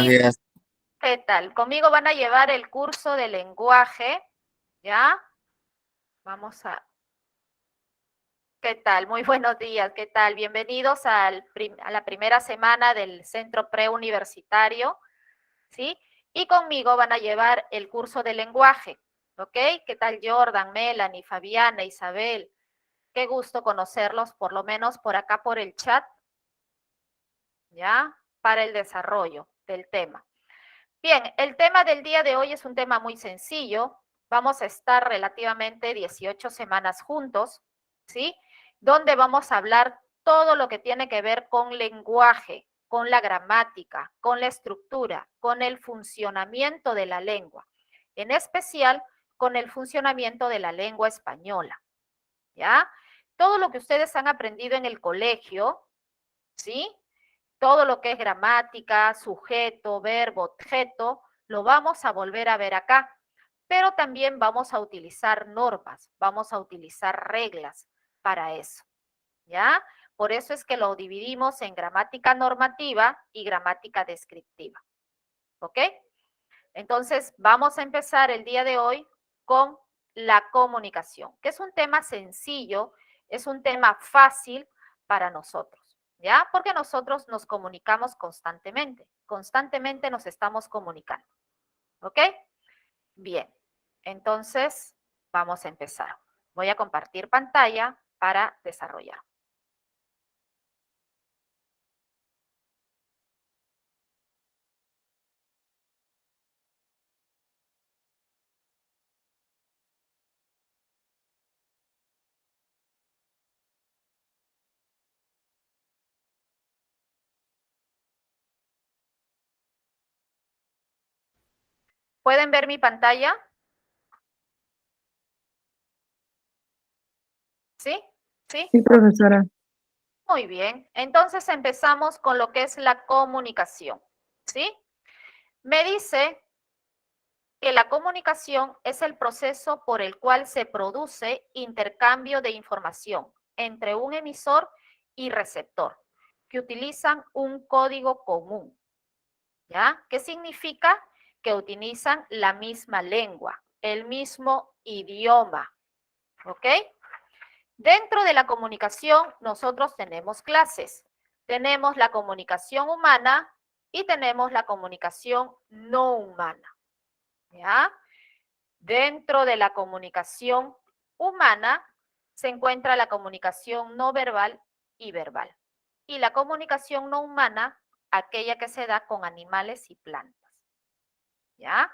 Buenos días. ¿Qué tal? Conmigo van a llevar el curso de lenguaje, ¿ya? Vamos a... ¿Qué tal? Muy buenos días, ¿qué tal? Bienvenidos a la primera semana del Centro Preuniversitario, ¿sí? Y conmigo van a llevar el curso de lenguaje, ¿ok? ¿Qué tal Jordan, Melanie, Fabiana, Isabel? Qué gusto conocerlos, por lo menos por acá por el chat, ¿ya? Para el desarrollo del tema. Bien, el tema del día de hoy es un tema muy sencillo. Vamos a estar relativamente 18 semanas juntos, ¿sí? Donde vamos a hablar todo lo que tiene que ver con lenguaje, con la gramática, con la estructura, con el funcionamiento de la lengua, en especial con el funcionamiento de la lengua española, ¿ya? Todo lo que ustedes han aprendido en el colegio, ¿sí? Todo lo que es gramática, sujeto, verbo, objeto, lo vamos a volver a ver acá. Pero también vamos a utilizar normas, vamos a utilizar reglas para eso, ¿ya? Por eso es que lo dividimos en gramática normativa y gramática descriptiva, ¿ok? Entonces, vamos a empezar el día de hoy con la comunicación, que es un tema sencillo, es un tema fácil para nosotros, ¿ya? Porque nosotros nos comunicamos constantemente nos estamos comunicando, ¿ok? Bien, entonces vamos a empezar. Voy a compartir pantalla para desarrollar. ¿Pueden ver mi pantalla? ¿Sí? ¿Sí? Sí, profesora. Muy bien. Entonces empezamos con lo que es la comunicación, ¿sí? Me dice que la comunicación es el proceso por el cual se produce intercambio de información entre un emisor y receptor, que utilizan un código común, ¿ya? ¿Qué significa? Que utilizan la misma lengua, el mismo idioma, ¿ok? Dentro de la comunicación, nosotros tenemos clases. Tenemos la comunicación humana y tenemos la comunicación no humana, ¿ya? Dentro de la comunicación humana se encuentra la comunicación no verbal y verbal. Y la comunicación no humana, aquella que se da con animales y plantas, ¿ya?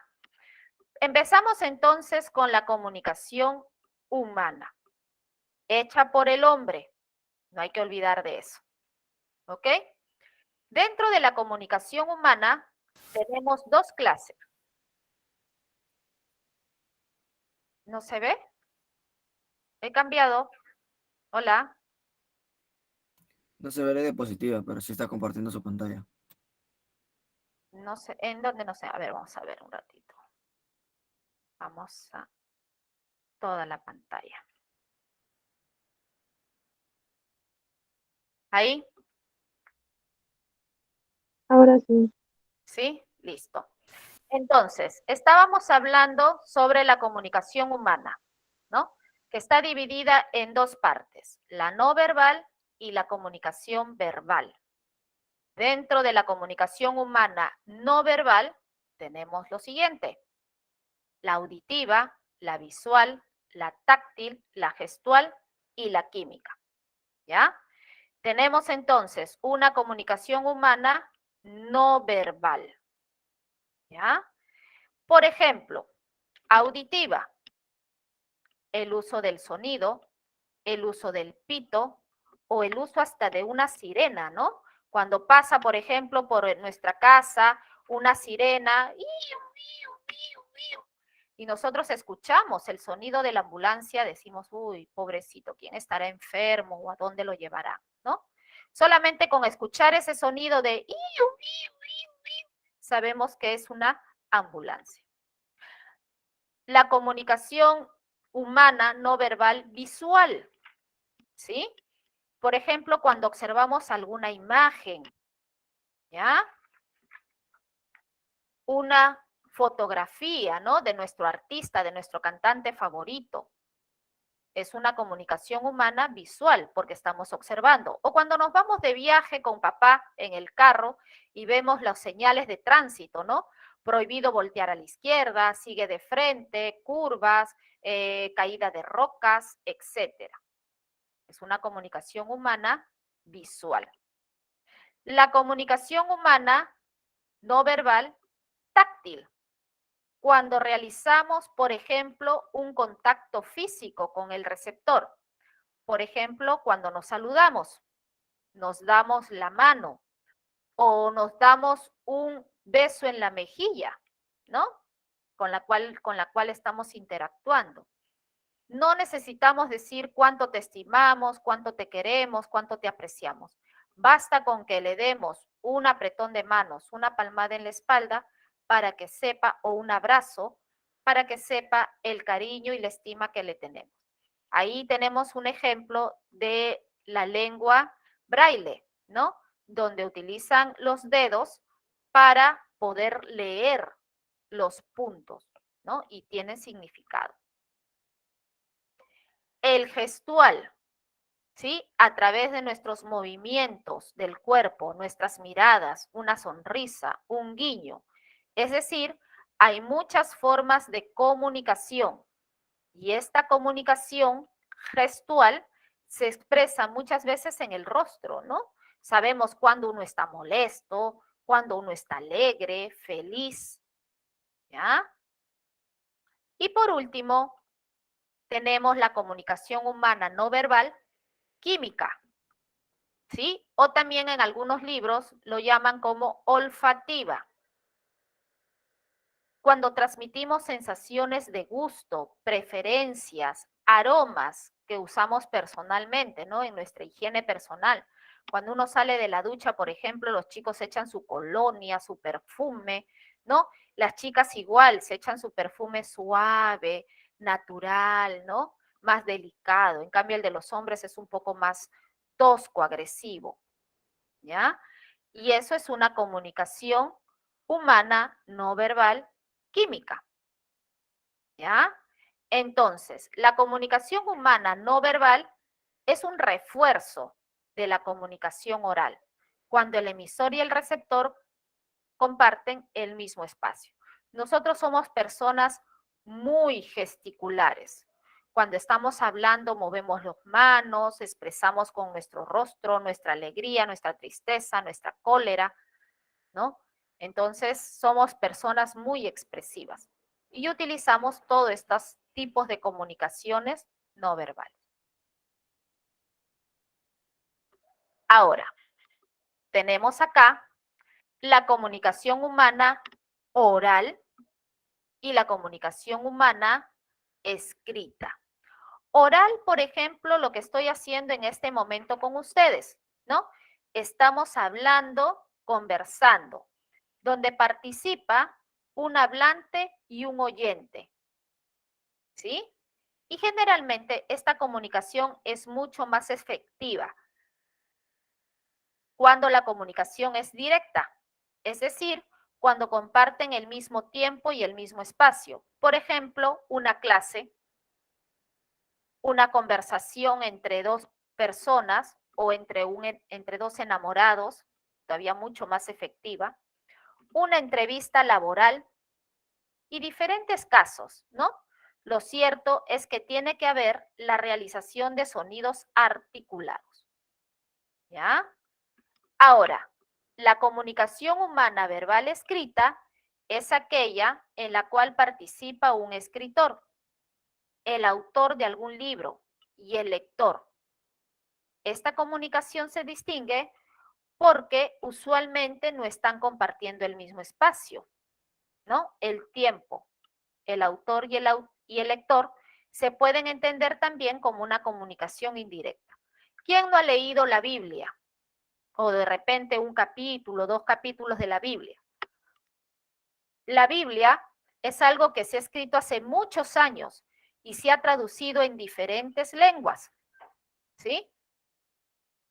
Empezamos entonces con la comunicación humana, hecha por el hombre. No hay que olvidar de eso, ¿ok? Dentro de la comunicación humana tenemos dos clases. ¿No se ve? He cambiado. Hola. No se ve la diapositiva, pero sí está compartiendo su pantalla. No sé, ¿en dónde? No sé. A ver, vamos a ver un ratito. Vamos a toda la pantalla. ¿Ahí? Ahora sí. ¿Sí? Listo. Entonces, estábamos hablando sobre la comunicación humana, ¿no? Que está dividida en dos partes, la no verbal y la comunicación verbal. Dentro de la comunicación humana no verbal tenemos lo siguiente: la auditiva, la visual, la táctil, la gestual y la química, ¿ya? Tenemos entonces una comunicación humana no verbal, ¿ya? Por ejemplo, auditiva, el uso del sonido, el uso del pito o el uso hasta de una sirena, ¿no? Cuando pasa, por ejemplo, por nuestra casa una sirena, y nosotros escuchamos el sonido de la ambulancia, decimos, uy, pobrecito, ¿quién estará enfermo o a dónde lo llevará? ¿No? Solamente con escuchar ese sonido de sabemos que es una ambulancia. La comunicación humana no verbal visual, ¿sí? Por ejemplo, cuando observamos alguna imagen, ¿ya? una fotografía, ¿no? De nuestro artista, de nuestro cantante favorito. Es una comunicación humana visual porque estamos observando. O cuando nos vamos de viaje con papá en el carro y vemos las señales de tránsito, ¿no? Prohibido voltear a la izquierda, sigue de frente, curvas, caída de rocas, etcétera. Es una comunicación humana visual. La comunicación humana no verbal táctil. Cuando realizamos, por ejemplo, un contacto físico con el receptor. Por ejemplo, cuando nos saludamos, nos damos la mano o nos damos un beso en la mejilla, ¿no? Con la cual estamos interactuando. No necesitamos decir cuánto te estimamos, cuánto te queremos, cuánto te apreciamos. Basta con que le demos un apretón de manos, una palmada en la espalda para que sepa, o un abrazo, para que sepa el cariño y la estima que le tenemos. Ahí tenemos un ejemplo de la lengua braille, ¿no? Donde utilizan los dedos para poder leer los puntos, ¿no? Y tienen significado. El gestual, ¿sí? A través de nuestros movimientos del cuerpo, nuestras miradas, una sonrisa, un guiño. Es decir, hay muchas formas de comunicación y esta comunicación gestual se expresa muchas veces en el rostro, ¿no? Sabemos cuando uno está molesto, cuando uno está alegre, feliz, ¿ya? Y por último, tenemos la comunicación humana no verbal química, ¿sí? O también en algunos libros lo llaman como olfativa. Cuando transmitimos sensaciones de gusto, preferencias, aromas que usamos personalmente, ¿no? En nuestra higiene personal. Cuando uno sale de la ducha, por ejemplo, los chicos echan su colonia, su perfume, ¿no? Las chicas igual se echan su perfume suave, natural, ¿no? Más delicado. En cambio, el de los hombres es un poco más tosco, agresivo, ¿ya? Y eso es una comunicación humana no verbal química, ¿ya? Entonces, la comunicación humana no verbal es un refuerzo de la comunicación oral, cuando el emisor y el receptor comparten el mismo espacio. Nosotros somos personas muy gesticulares. Cuando estamos hablando, movemos las manos, expresamos con nuestro rostro nuestra alegría, nuestra tristeza, nuestra cólera, ¿no? Entonces, somos personas muy expresivas y utilizamos todos estos tipos de comunicaciones no verbales. Ahora, tenemos acá la comunicación humana oral y la comunicación humana escrita. Oral, por ejemplo, lo que estoy haciendo en este momento con ustedes, ¿no? Estamos hablando, conversando, donde participa un hablante y un oyente, ¿sí? Y generalmente esta comunicación es mucho más efectiva cuando la comunicación es directa, es decir, cuando comparten el mismo tiempo y el mismo espacio. Por ejemplo, una clase, una conversación entre dos personas o entre dos enamorados, todavía mucho más efectiva, una entrevista laboral y diferentes casos, ¿no? Lo cierto es que tiene que haber la realización de sonidos articulados, ¿ya? Ahora, la comunicación humana verbal escrita es aquella en la cual participa un escritor, el autor de algún libro y el lector. Esta comunicación se distingue porque usualmente no están compartiendo el mismo espacio, ¿no? El tiempo, el autor y el lector se pueden entender también como una comunicación indirecta. ¿Quién no ha leído la Biblia? O de repente un capítulo, dos capítulos de la Biblia. La Biblia es algo que se ha escrito hace muchos años y se ha traducido en diferentes lenguas, ¿sí?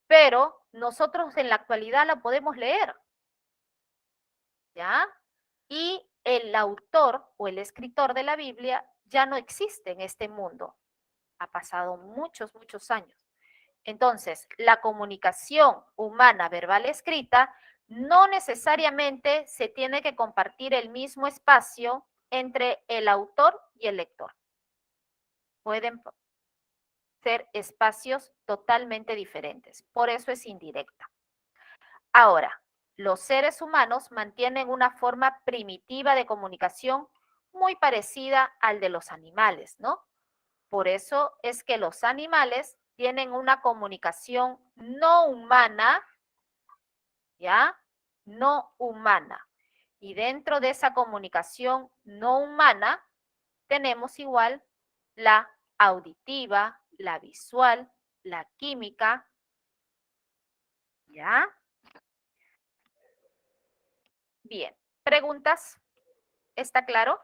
Pero nosotros en la actualidad la podemos leer, ¿ya? y el autor o el escritor de la Biblia ya no existe en este mundo. Ha pasado muchos, muchos años. Entonces, la comunicación humana verbal escrita no necesariamente se tiene que compartir el mismo espacio entre el autor y el lector. Pueden ser espacios totalmente diferentes. Por eso es indirecta. Ahora, los seres humanos mantienen una forma primitiva de comunicación muy parecida al de los animales, ¿no? Por eso es que los animales tienen una comunicación no humana, ¿ya? No humana. Y dentro de esa comunicación no humana tenemos igual la auditiva, la visual, la química, ¿ya? Bien. ¿Preguntas? ¿Está claro?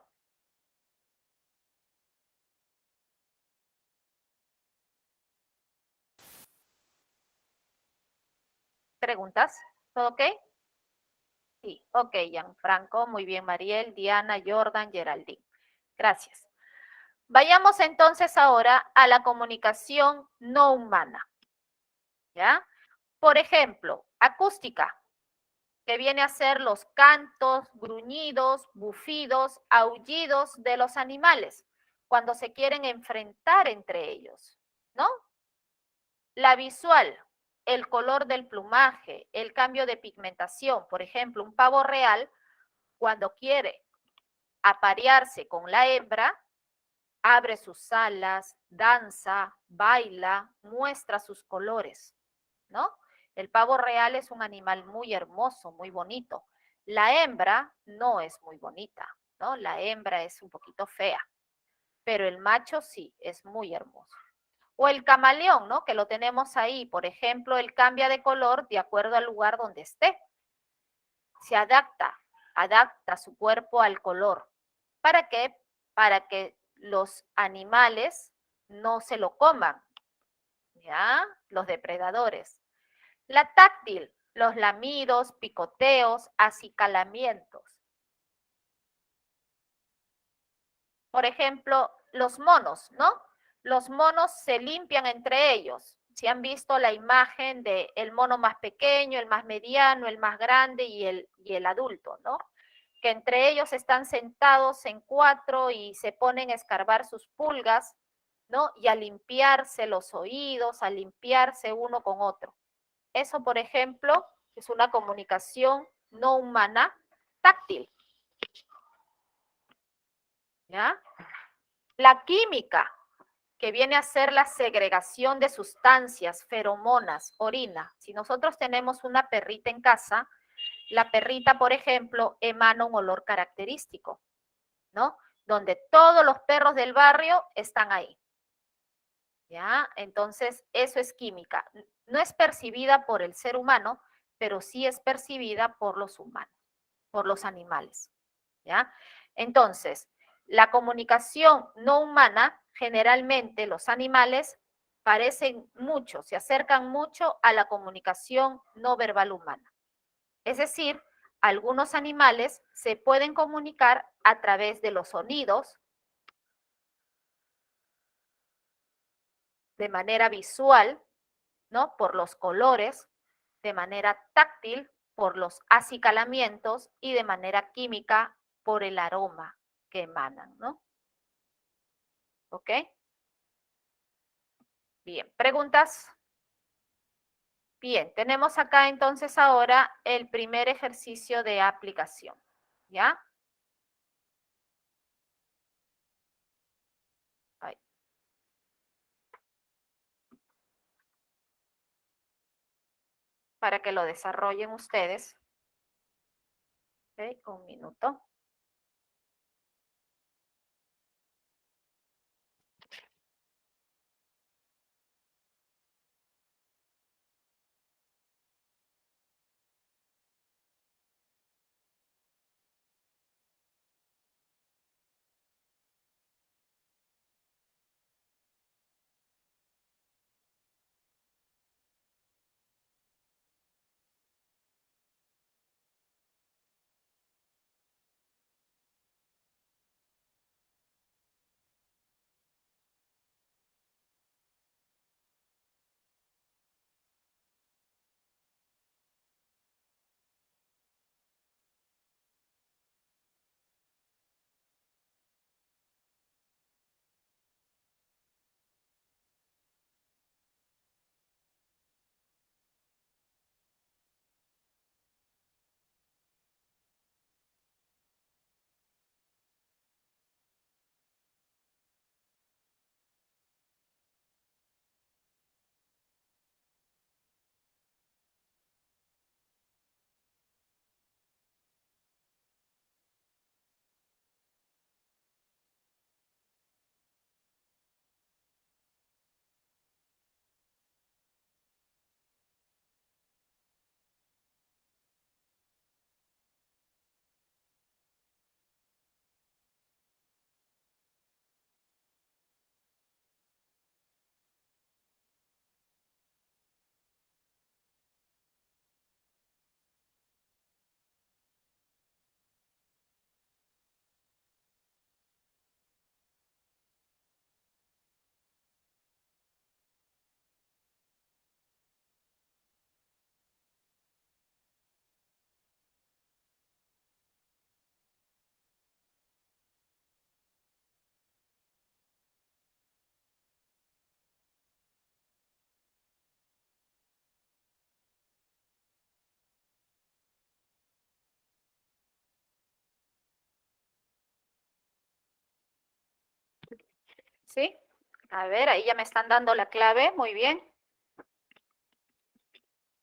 ¿Preguntas? ¿Todo ok? Sí, ok, Gianfranco, muy bien, Mariel, Diana, Jordan, Geraldine. Gracias. Vayamos entonces ahora a la comunicación no humana, ¿ya? Por ejemplo, acústica, que viene a ser los cantos, gruñidos, bufidos, aullidos de los animales cuando se quieren enfrentar entre ellos, ¿no? La visual, el color del plumaje, el cambio de pigmentación. Por ejemplo, un pavo real, cuando quiere aparearse con la hembra, abre sus alas, danza, baila, muestra sus colores, ¿no? El pavo real es un animal muy hermoso, muy bonito. La hembra no es muy bonita, ¿no? La hembra es un poquito fea, pero el macho sí, es muy hermoso. O el camaleón, ¿no? Que lo tenemos ahí. Por ejemplo, él cambia de color de acuerdo al lugar donde esté. Se adapta su cuerpo al color. ¿Para qué? Para que los animales no se lo coman, ¿ya? Los depredadores. La táctil, los lamidos, picoteos, acicalamientos. Por ejemplo, los monos, ¿no? Los monos se limpian entre ellos. Si han visto la imagen de el mono más pequeño, el más mediano, el más grande y el adulto, ¿no? Que entre ellos están sentados en cuatro y se ponen a escarbar sus pulgas, ¿no? Y a limpiarse los oídos, a limpiarse uno con otro. Eso, por ejemplo, es una comunicación no humana táctil, ¿ya? La química, que viene a ser la segregación de sustancias, feromonas, orina. Si nosotros tenemos una perrita en casa, la perrita, por ejemplo, emana un olor característico, ¿no? Donde todos los perros del barrio están ahí, ¿ya? Entonces, eso es química. No es percibida por el ser humano, pero sí es percibida por los humanos, por los animales, ¿ya? Entonces, la comunicación no humana, generalmente los animales parecen mucho, se acercan mucho a la comunicación no verbal humana. Es decir, algunos animales se pueden comunicar a través de los sonidos, de manera visual, ¿no? Por los colores, de manera táctil, por los acicalamientos y de manera química, por el aroma que emanan, ¿no? ¿Ok? Bien, ¿preguntas? Bien, tenemos acá entonces ahora el primer ejercicio de aplicación, ¿ya? Ahí, para que lo desarrollen ustedes. ¿Ok? Un minuto. ¿Sí? A ver, ahí ya me están dando la clave, muy bien.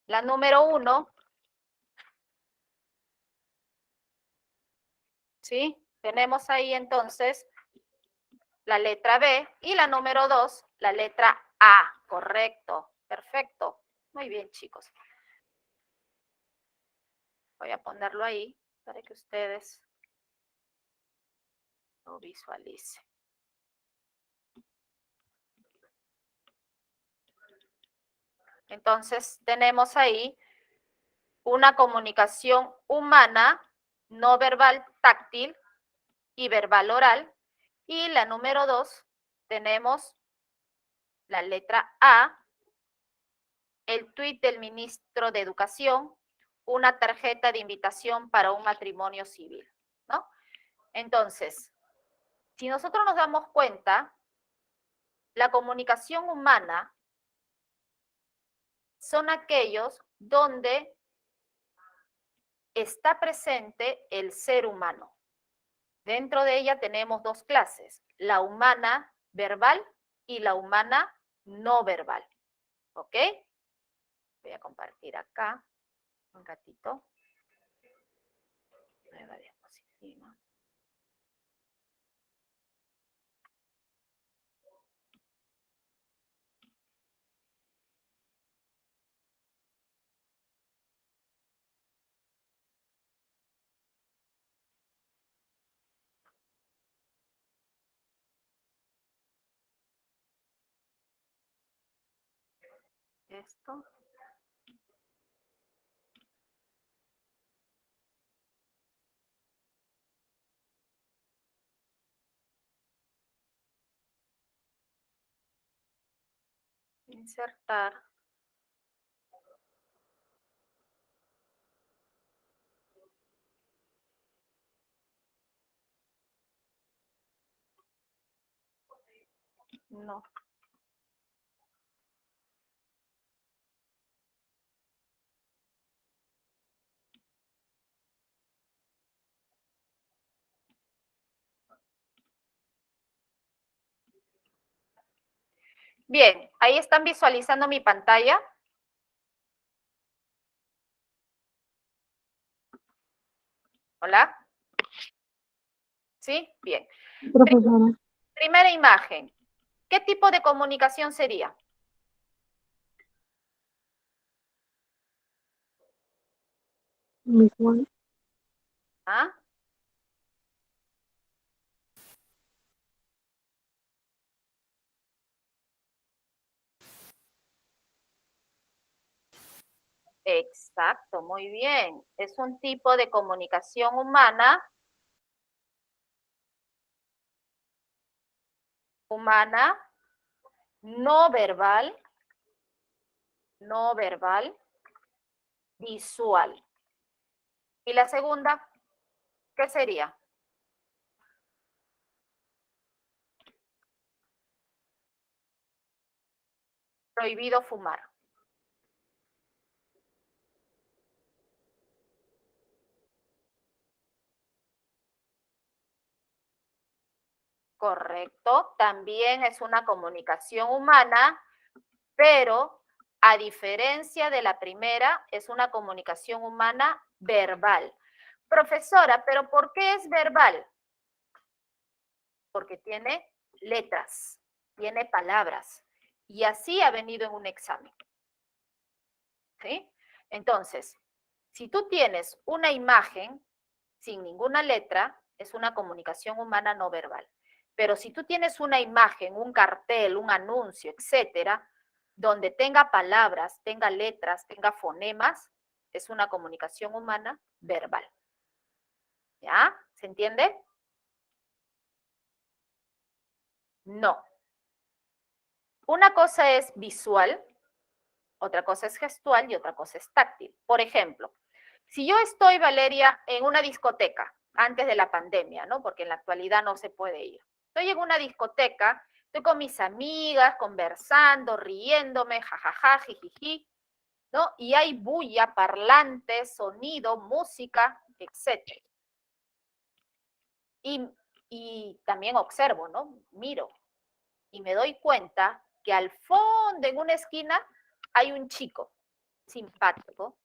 La número 1, ¿sí? Tenemos ahí entonces la letra B y la número 2, la letra A, correcto, perfecto. Muy bien, chicos. Voy a ponerlo ahí para que ustedes lo visualicen. Entonces, tenemos ahí una comunicación humana, no verbal, táctil y verbal oral. Y la número 2, tenemos la letra A, el tuit del ministro de Educación, una tarjeta de invitación para un matrimonio civil, ¿no? Entonces, si nosotros nos damos cuenta, la comunicación humana son aquellos donde está presente el ser humano. Dentro de ella tenemos dos clases, la humana verbal y la humana no verbal. ¿Ok? Voy a compartir acá un ratito. Nueva diapositiva. Esto. Insertar. No. Bien, ahí están visualizando mi pantalla. ¿Hola? ¿Sí? Bien. Profesora, Primera imagen. ¿Qué tipo de comunicación sería? visual, ¿Ah? Exacto, muy bien. Es un tipo de comunicación humana, no verbal, visual. ¿Y la segunda, qué sería? Prohibido fumar. Correcto, también es una comunicación humana, pero a diferencia de la primera, es una comunicación humana verbal. Profesora, ¿pero por qué es verbal? Porque tiene letras, tiene palabras, y así ha venido en un examen. ¿Sí? Entonces, si tú tienes una imagen sin ninguna letra, es una comunicación humana no verbal. Pero si tú tienes una imagen, un cartel, un anuncio, etcétera, donde tenga palabras, tenga letras, tenga fonemas, es una comunicación humana verbal. ¿Ya? ¿Se entiende? No. Una cosa es visual, otra cosa es gestual y otra cosa es táctil. Por ejemplo, si yo estoy, Valeria, en una discoteca, antes de la pandemia, ¿no? Porque en la actualidad no se puede ir. Estoy en una discoteca, estoy con mis amigas, conversando, riéndome, jajaja, jijiji, ¿no? Y hay bulla, parlantes, sonido, música, etc. Y también observo, ¿no? Miro. y me doy cuenta que al fondo, en una esquina, hay un chico simpático,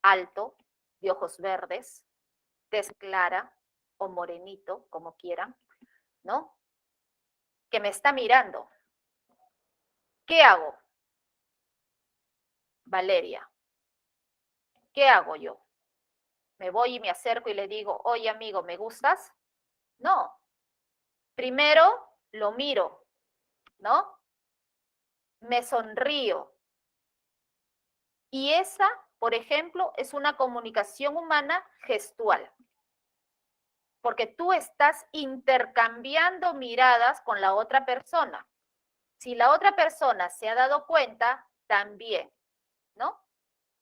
alto, de ojos verdes, tez clara o morenito, como quieran, ¿no? Que me está mirando. ¿Qué hago? Valeria, ¿qué hago yo? ¿Me voy y me acerco y le digo, oye amigo, ¿me gustas? No. Primero lo miro, ¿no? Me sonrío. Y esa, por ejemplo, es una comunicación humana gestual. Porque tú estás intercambiando miradas con la otra persona. Si la otra persona se ha dado cuenta, también, ¿no?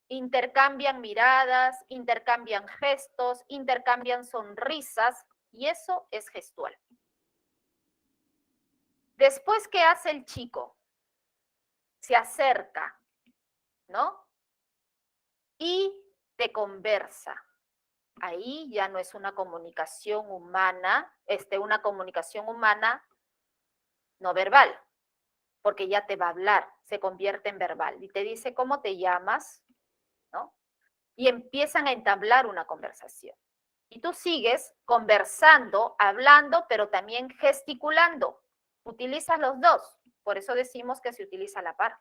Intercambian miradas, intercambian gestos, intercambian sonrisas, y eso es gestual. Después, ¿qué hace el chico? Se acerca, ¿no? Y te conversa. Ahí ya no es una comunicación humana, una comunicación humana no verbal, porque ya te va a hablar, se convierte en verbal y te dice cómo te llamas, ¿no? Y empiezan a entablar una conversación. Y tú sigues conversando, hablando, pero también gesticulando. Utilizas los dos, por eso decimos que se utiliza a la par.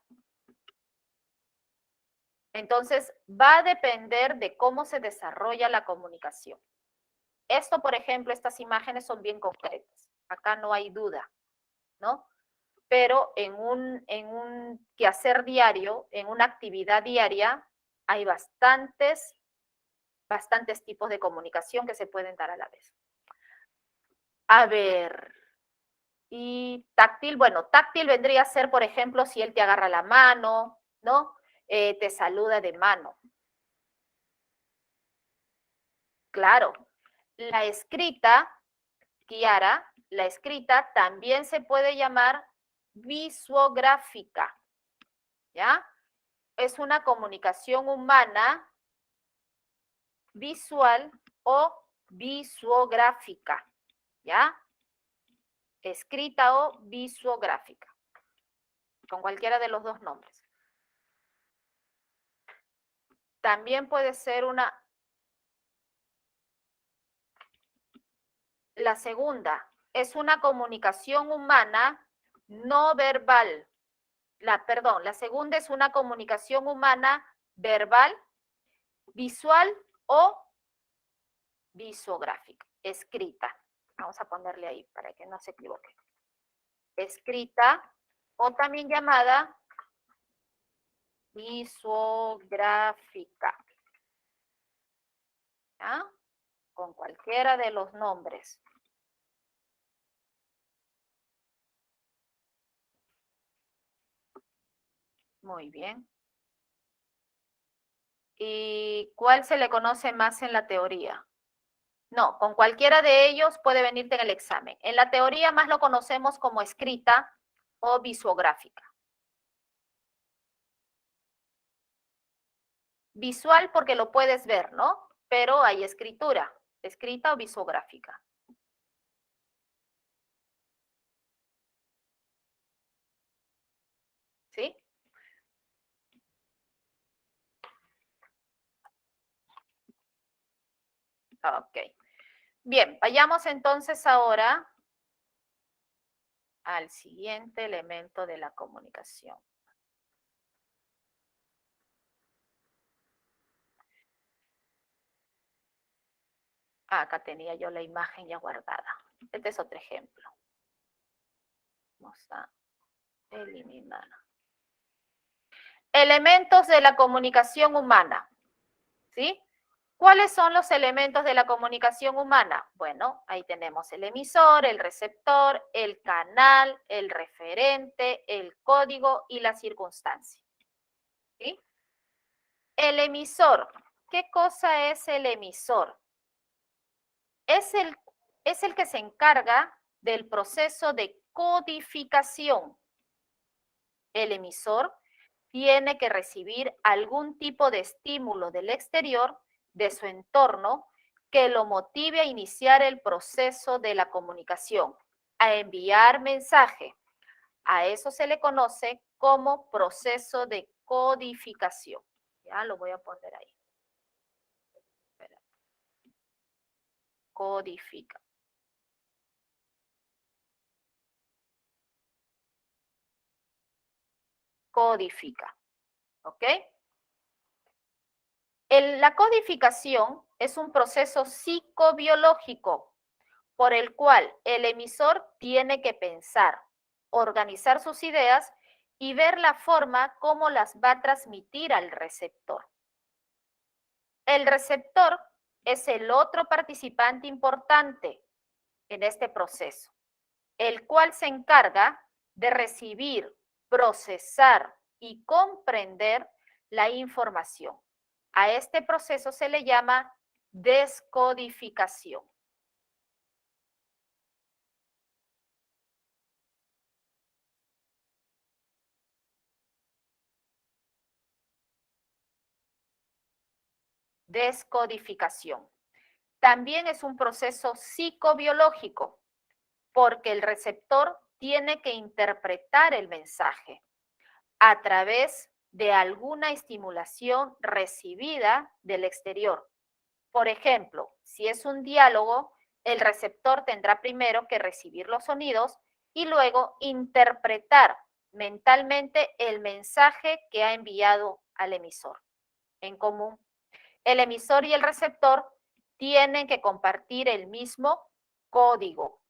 Entonces, va a depender de cómo se desarrolla la comunicación. Esto, por ejemplo, estas imágenes son bien concretas. Acá no hay duda, ¿no? Pero en un quehacer diario, en una actividad diaria, hay bastantes tipos de comunicación que se pueden dar a la vez. A ver, y táctil, bueno, táctil vendría a ser, por ejemplo, si él te agarra la mano, ¿no? Te saluda de mano. Claro, la escrita, Kiara, la escrita también se puede llamar visuográfica, ¿ya? Es una comunicación humana visual o visuográfica, ¿ya? Escrita o visuográfica, con cualquiera de los dos nombres. También puede ser la segunda, es una comunicación humana no verbal. La segunda es una comunicación humana verbal, visual o visuográfica, escrita. Vamos a ponerle ahí para que no se equivoque. Escrita o también llamada visuográfica. ¿Ya? Con cualquiera de los nombres. Muy bien. ¿Y cuál se le conoce más en la teoría? No, con cualquiera de ellos puede venirte en el examen. En la teoría más lo conocemos como escrita o visuográfica. Visual porque lo puedes ver, ¿no? Pero hay escritura, escrita o visuográfica. ¿Sí? Ok. Bien, vayamos entonces ahora al siguiente elemento de la comunicación. Acá tenía yo la imagen ya guardada. Este es otro ejemplo. Vamos a eliminar. Elementos de la comunicación humana. ¿Sí? ¿Cuáles son los elementos de la comunicación humana? Bueno, ahí tenemos el emisor, el receptor, el canal, el referente, el código y la circunstancia. ¿Sí? El emisor. ¿Qué cosa es el emisor? Es el que se encarga del proceso de codificación. El emisor tiene que recibir algún tipo de estímulo del exterior, de su entorno, que lo motive a iniciar el proceso de la comunicación, a enviar mensaje, A eso se le conoce como proceso de codificación. Ya lo voy a poner ahí. Espera. Codifica. Codifica. ¿Ok? La codificación es un proceso psicobiológico por el cual el emisor tiene que pensar, organizar sus ideas y ver la forma como las va a transmitir al receptor. El receptor es el otro participante importante en este proceso, el cual se encarga de recibir, procesar y comprender la información. A este proceso se le llama descodificación. Descodificación. También es un proceso psicobiológico porque el receptor tiene que interpretar el mensaje a través de alguna estimulación recibida del exterior. Por ejemplo, si es un diálogo, el receptor tendrá primero que recibir los sonidos y luego interpretar mentalmente el mensaje que ha enviado al emisor. En común, el emisor y el receptor tienen que compartir el mismo código.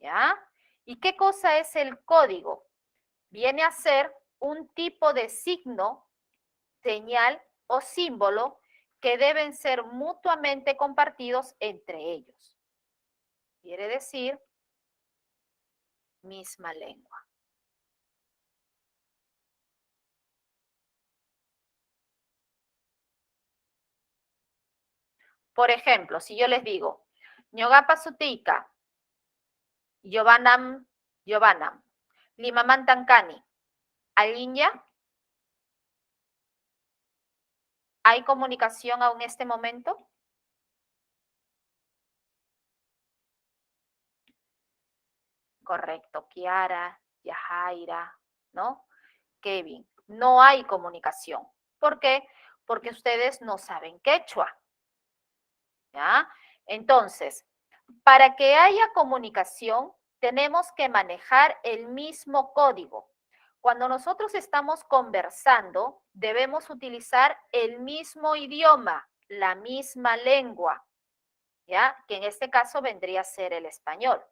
¿Ya? ¿Y qué cosa es el código? Viene a ser un tipo de signo, señal o símbolo que deben ser mutuamente compartidos entre ellos. Quiere decir misma lengua. Por ejemplo, si yo les digo, ñogapa sutika, Giovanam, Giovanam, Limamantancani, Aliña, ¿hay comunicación aún en este momento? Correcto, Kiara, Yajaira, ¿no? Kevin, no hay comunicación. ¿Por qué? Porque ustedes no saben quechua. ¿Ya? Entonces, para que haya comunicación, tenemos que manejar el mismo código. Cuando nosotros estamos conversando, debemos utilizar el mismo idioma, la misma lengua, ¿ya? Que en este caso vendría a ser el español.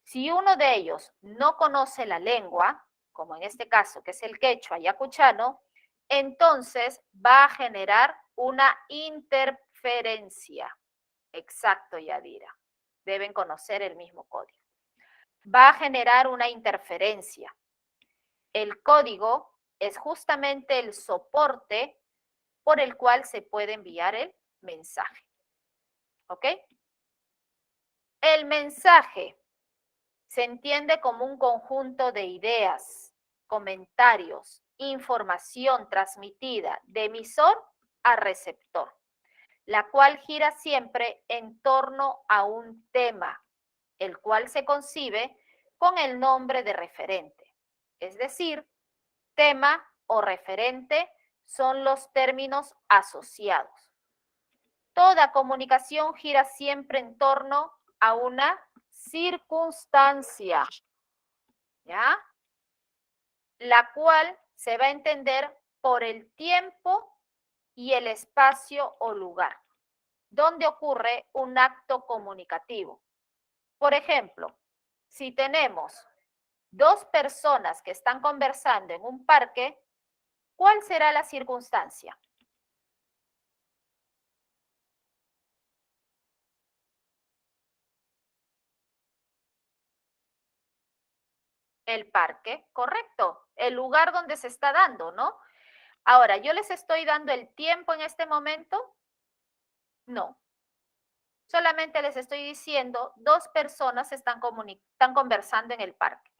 Si uno de ellos no conoce la lengua, como en este caso que es el quechua yacuchano, entonces va a generar una interferencia. Exacto, Yadira. Deben conocer el mismo código. Va a generar una interferencia. El código es justamente el soporte por el cual se puede enviar el mensaje. ¿Ok? El mensaje se entiende como un conjunto de ideas, comentarios, información transmitida de emisor a receptor, la cual gira siempre en torno a un tema, el cual se concibe con el nombre de referente. Es decir, tema o referente son los términos asociados. Toda comunicación gira siempre en torno a una circunstancia, ¿ya? La cual se va a entender por el tiempo y el espacio o lugar, donde ocurre un acto comunicativo. Por ejemplo, si tenemos dos personas que están conversando en un parque, ¿cuál será la circunstancia? El parque, correcto, el lugar donde se está dando, ¿no? Ahora, ¿yo les estoy dando el tiempo en este momento? No. Solamente les estoy diciendo, dos personas están conversando en el parque.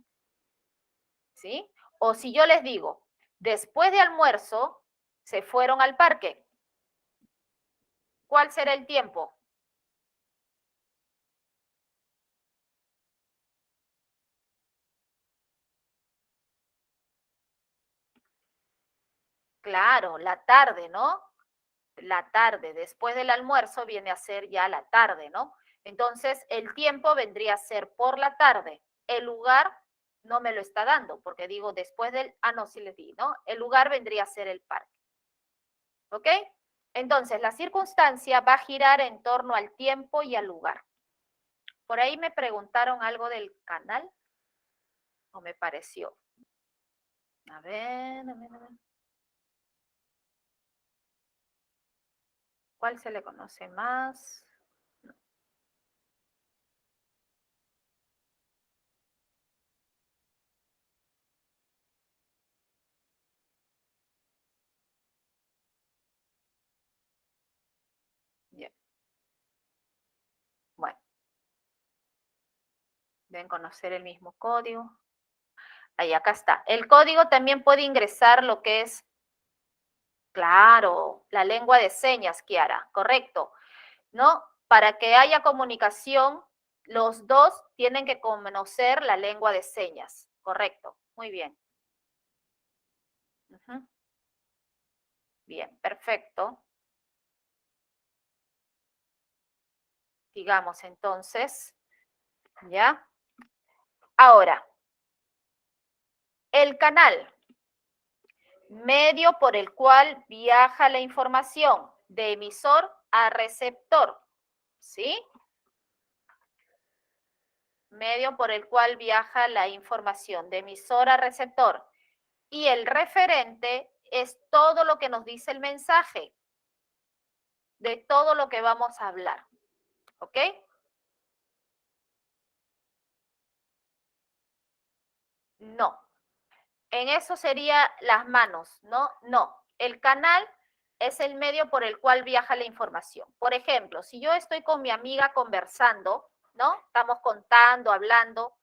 ¿Sí? O si yo les digo, después de almuerzo, se fueron al parque. ¿Cuál será el tiempo? Claro, la tarde, ¿no? La tarde, después del almuerzo viene a ser ya la tarde, ¿no? Entonces, el tiempo vendría a ser por la tarde. El lugar no me lo está dando, porque digo después del, no, sí les di, ¿no? El lugar vendría a ser el parque. ¿Ok? Entonces, la circunstancia va a girar en torno al tiempo y al lugar. Por ahí me preguntaron algo del canal, o me pareció. A ver, a ver, a ver. ¿Cuál se le conoce más? Bien. Bueno, deben conocer el mismo código. Ahí, acá está. El código también puede ingresar lo que es, claro, la lengua de señas, Kiara, correcto, ¿no? Para que haya comunicación, los dos tienen que conocer la lengua de señas, correcto, muy bien. Bien, perfecto. Digamos entonces, ¿ya? Ahora, el canal, medio por el cual viaja la información de emisor a receptor, ¿sí? Medio por el cual viaja la información de emisor a receptor. Y el referente es todo lo que nos dice el mensaje, de todo lo que vamos a hablar, ¿ok? No, en eso sería las manos, ¿no? No, el canal es el medio por el cual viaja la información. Por ejemplo, si yo estoy con mi amiga conversando, ¿no? Estamos contando, hablando.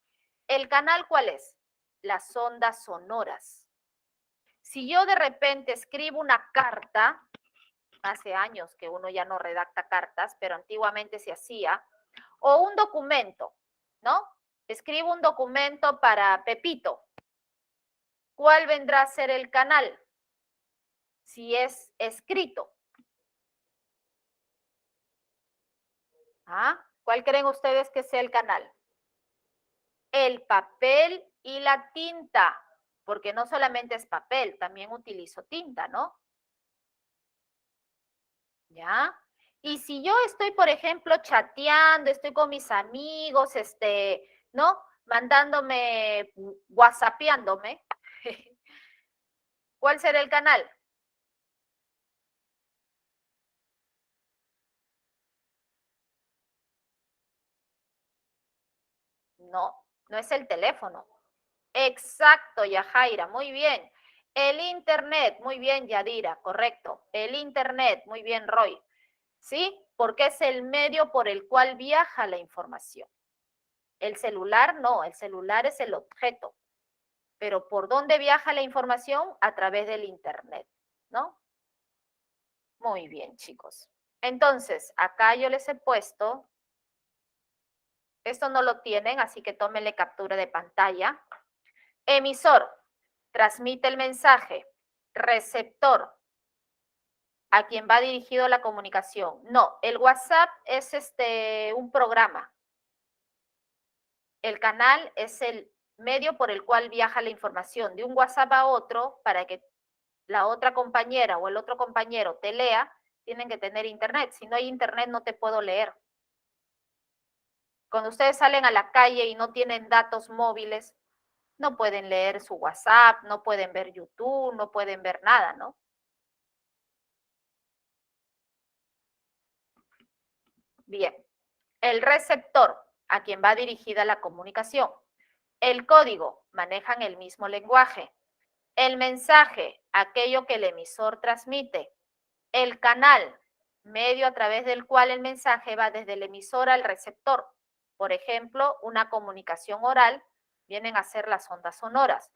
¿El canal cuál es? Las ondas sonoras. Si yo de repente escribo una carta, hace años que uno ya no redacta cartas, pero antiguamente se hacía, o un documento, ¿no? Escribo un documento para Pepito. ¿Cuál vendrá a ser el canal? Si es escrito. ¿Ah? ¿Cuál creen ustedes que sea el canal? El papel y la tinta, porque no solamente es papel, también utilizo tinta, ¿no? ¿Ya? Y si yo estoy, por ejemplo, chateando, estoy con mis amigos, ¿no? Mandándome, whatsappeándome, ¿cuál será el canal? No, no es el teléfono. Exacto, Yajaira, muy bien. El internet, muy bien, Yadira, correcto. El internet, muy bien, Roy. ¿Sí? Porque es el medio por el cual viaja la información. El celular no, el celular es el objeto. Pero ¿por dónde viaja la información? A través del internet, ¿no? Muy bien, chicos. Entonces, acá yo les he puesto, esto no lo tienen, así que tómenle captura de pantalla. Emisor, transmite el mensaje. Receptor, a quien va dirigido la comunicación. No, el WhatsApp es un programa. El canal es el medio por el cual viaja la información de un WhatsApp a otro para que la otra compañera o el otro compañero te lea, tienen que tener internet. Si no hay internet, no te puedo leer. Cuando ustedes salen a la calle y no tienen datos móviles, no pueden leer su WhatsApp, no pueden ver YouTube, no pueden ver nada, ¿no? Bien. El receptor, a quien va dirigida la comunicación. El código, manejan el mismo lenguaje. El mensaje, aquello que el emisor transmite. El canal, medio a través del cual el mensaje va desde el emisor al receptor. Por ejemplo, una comunicación oral vienen a ser las ondas sonoras.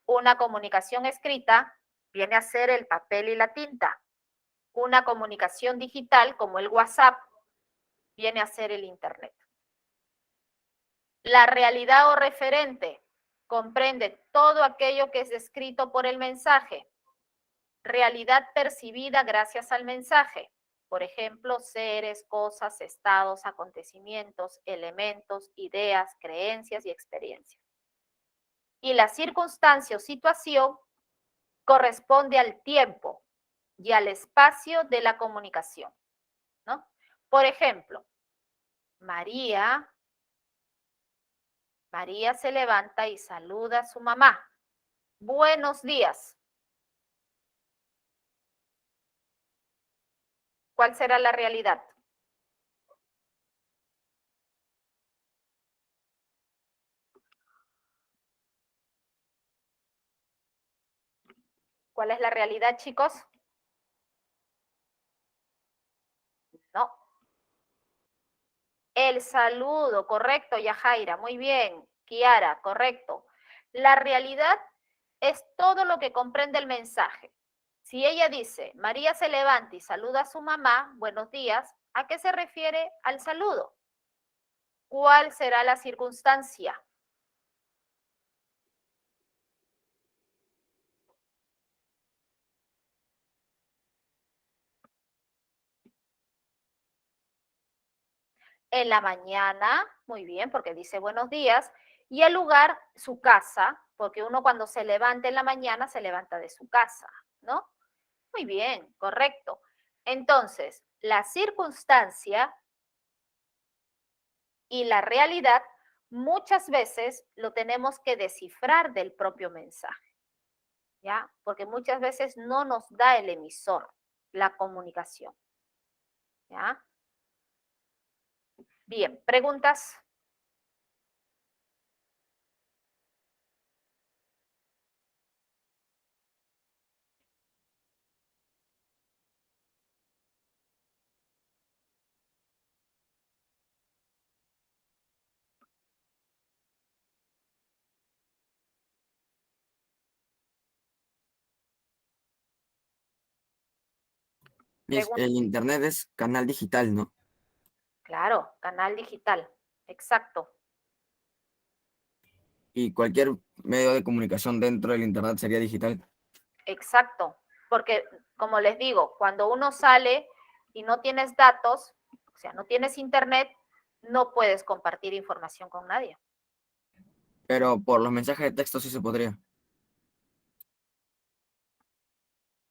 Una comunicación escrita viene a ser el papel y la tinta. Una comunicación digital, como el WhatsApp, viene a ser el Internet. La realidad o referente comprende todo aquello que es descrito por el mensaje. realidad percibida gracias al mensaje. Por ejemplo, seres, cosas, estados, acontecimientos, elementos, ideas, creencias y experiencias. Y la circunstancia o situación corresponde al tiempo y al espacio de la comunicación, ¿no? Por ejemplo, María se levanta y saluda a su mamá. Buenos días. ¿Cuál será la realidad? ¿Cuál es la realidad, chicos? No. El saludo, correcto, Yajaira, muy bien. Kiara, correcto. La realidad es todo lo que comprende el mensaje. Si ella dice, María se levanta y saluda a su mamá, buenos días, ¿a qué se refiere al saludo? ¿Cuál será la circunstancia? En la mañana, muy bien, porque dice buenos días, y el lugar, su casa, porque uno cuando se levanta en la mañana se levanta de su casa, ¿no? Muy bien, correcto. Entonces, la circunstancia y la realidad muchas veces lo tenemos que descifrar del propio mensaje, ¿ya? Porque muchas veces no nos da el emisor la comunicación, ¿ya? Bien, preguntas. El internet es canal digital, ¿no? Claro, canal digital, exacto. Y cualquier medio de comunicación dentro del internet sería digital. Exacto, porque como les digo, cuando uno sale y no tienes datos, o sea, no tienes internet, no puedes compartir información con nadie. Pero por los mensajes de texto sí se podría.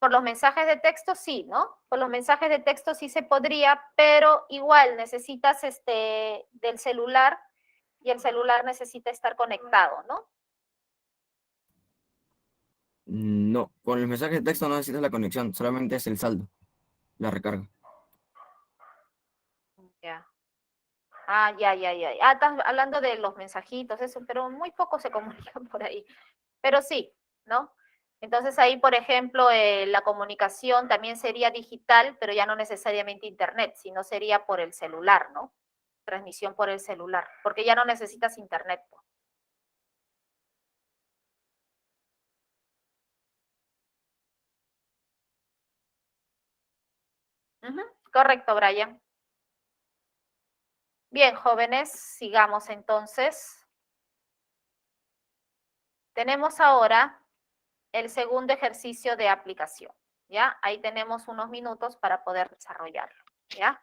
Por los mensajes de texto sí, ¿no? Por los mensajes de texto sí se podría, pero igual necesitas del celular y el celular necesita estar conectado, ¿no? No, con el mensaje de texto no necesitas la conexión, solamente es el saldo, la recarga. Ya. Ah, ya. Ah, estás hablando de los mensajitos, eso, pero muy poco se comunican por ahí. Pero sí, ¿no? Entonces ahí, por ejemplo, la comunicación también sería digital, pero ya no necesariamente internet, sino sería por el celular, ¿no? Transmisión por el celular, porque ya no necesitas internet. Ujú, correcto, Brian. Bien, jóvenes, sigamos entonces. Tenemos ahora el segundo ejercicio de aplicación, ¿ya? Ahí tenemos unos minutos para poder desarrollarlo, ¿ya?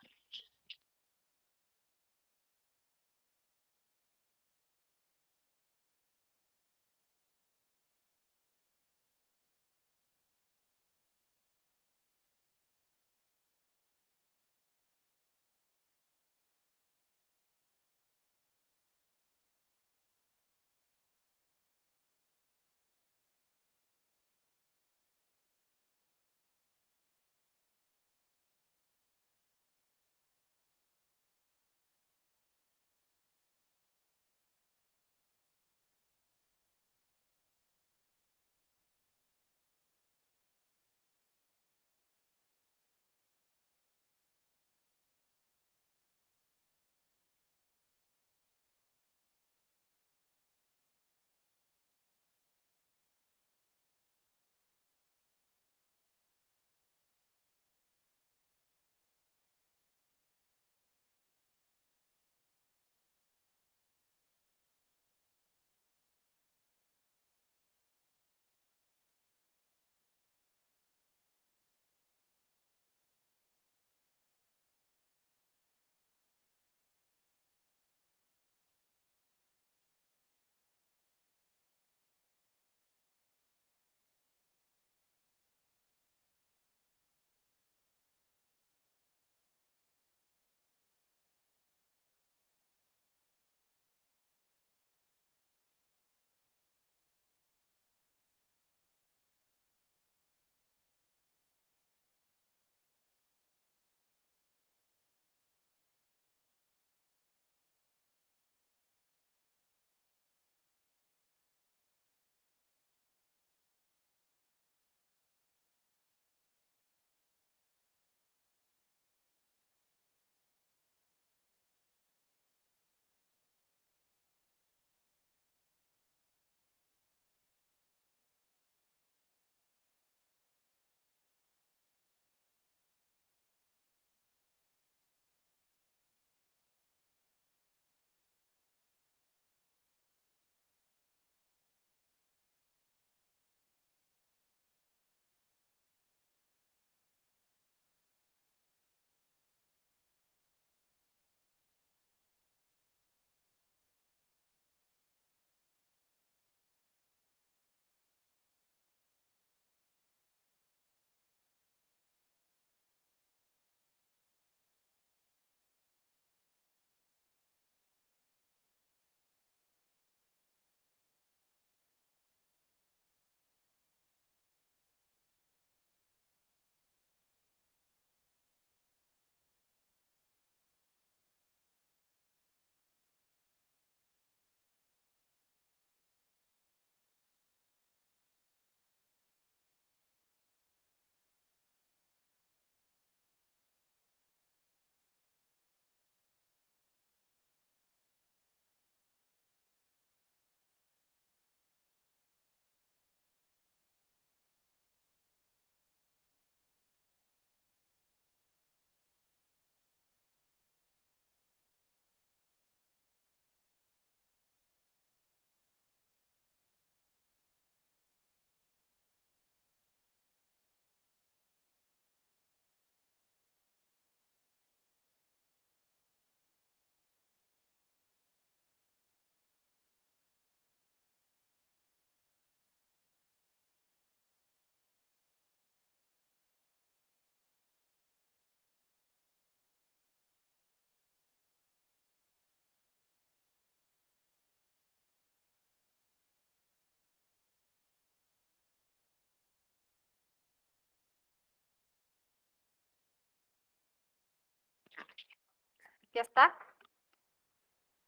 ¿Ya está?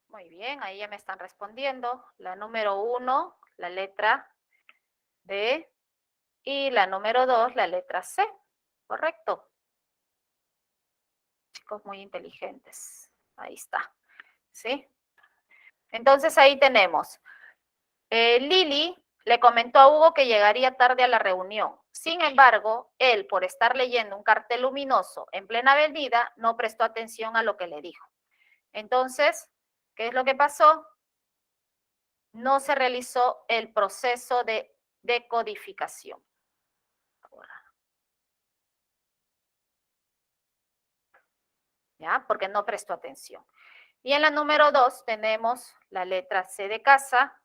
Muy bien, ahí ya me están respondiendo. La número 1, la letra D, y la número 2, la letra C. ¿Correcto? Chicos muy inteligentes. Ahí está. ¿Sí? Entonces ahí tenemos. Lili le comentó a Hugo que llegaría tarde a la reunión. Sin embargo, él, por estar leyendo un cartel luminoso en plena avenida, no prestó atención a lo que le dijo. Entonces, ¿qué es lo que pasó? No se realizó el proceso de decodificación. ¿Ya? Porque no prestó atención. Y en la número 2 tenemos la letra C de casa,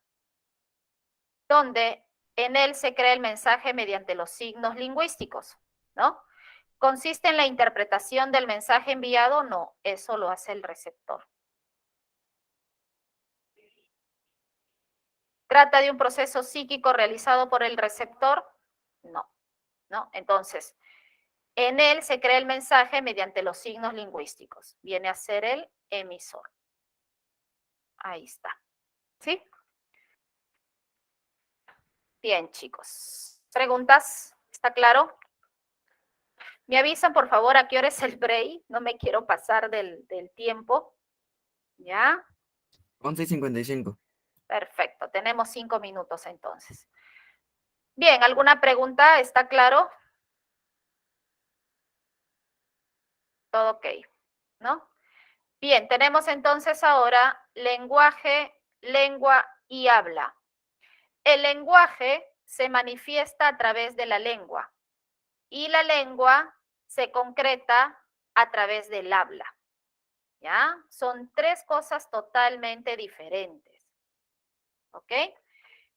donde en él se crea el mensaje mediante los signos lingüísticos, ¿no? ¿Consiste en la interpretación del mensaje enviado? No, eso lo hace el receptor. ¿Trata de un proceso psíquico realizado por el receptor? No, ¿no? Entonces, en él se crea el mensaje mediante los signos lingüísticos. Viene a ser el emisor. Ahí está. ¿Sí? Bien, chicos. ¿Preguntas? ¿Está claro? Me avisan, por favor, a qué hora es el break. No me quiero pasar del tiempo. ¿Ya? 11:55. Perfecto. Tenemos 5 minutos entonces. Bien, ¿alguna pregunta? ¿Está claro? Todo ok, ¿no? Bien, tenemos entonces ahora lenguaje, lengua y habla. El lenguaje se manifiesta a través de la lengua y la lengua se concreta a través del habla. ¿Ya? Son tres cosas totalmente diferentes. ¿Ok?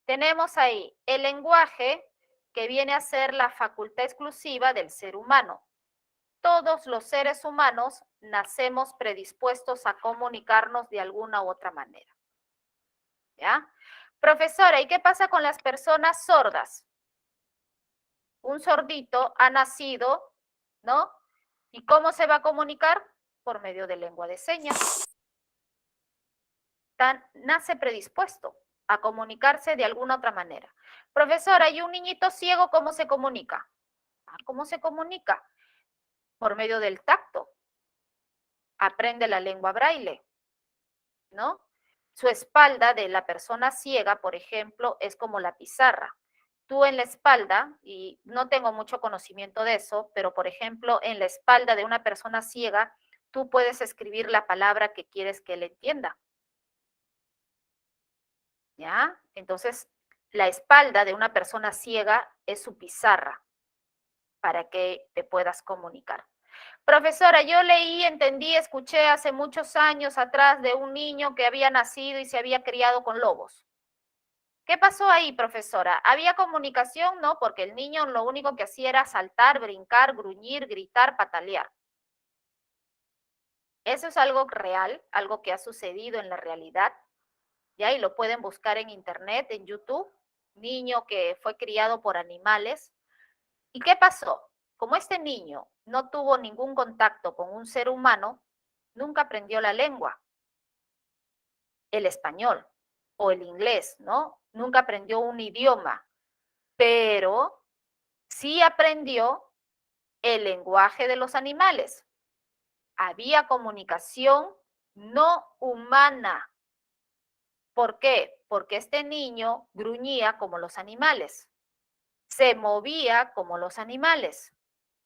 Tenemos ahí el lenguaje, que viene a ser la facultad exclusiva del ser humano. Todos los seres humanos nacemos predispuestos a comunicarnos de alguna u otra manera. ¿Ya? Profesora, ¿y qué pasa con las personas sordas? Un sordito ha nacido, ¿no? ¿Y cómo se va a comunicar? Por medio de lengua de señas. Nace predispuesto a comunicarse de alguna otra manera. Profesora, ¿y un niñito ciego cómo se comunica? ¿Cómo se comunica? Por medio del tacto. Aprende la lengua braille, ¿no? Su espalda de la persona ciega, por ejemplo, es como la pizarra. Tú en la espalda, y no tengo mucho conocimiento de eso, pero por ejemplo, en la espalda de una persona ciega, tú puedes escribir la palabra que quieres que él entienda. ¿Ya? Entonces, la espalda de una persona ciega es su pizarra para que te puedas comunicar. Profesora, yo leí, entendí, escuché hace muchos años atrás de un niño que había nacido y se había criado con lobos. ¿Qué pasó ahí, profesora? ¿Había comunicación? No, porque el niño lo único que hacía era saltar, brincar, gruñir, gritar, patalear. Eso es algo real, algo que ha sucedido en la realidad, ¿ya? Y lo pueden buscar en internet, en YouTube. Niño que fue criado por animales. ¿Y qué pasó? Como este niño no tuvo ningún contacto con un ser humano, nunca aprendió la lengua, el español o el inglés, ¿no? Nunca aprendió un idioma, pero sí aprendió el lenguaje de los animales. Había comunicación no humana. ¿Por qué? Porque este niño gruñía como los animales, se movía como los animales,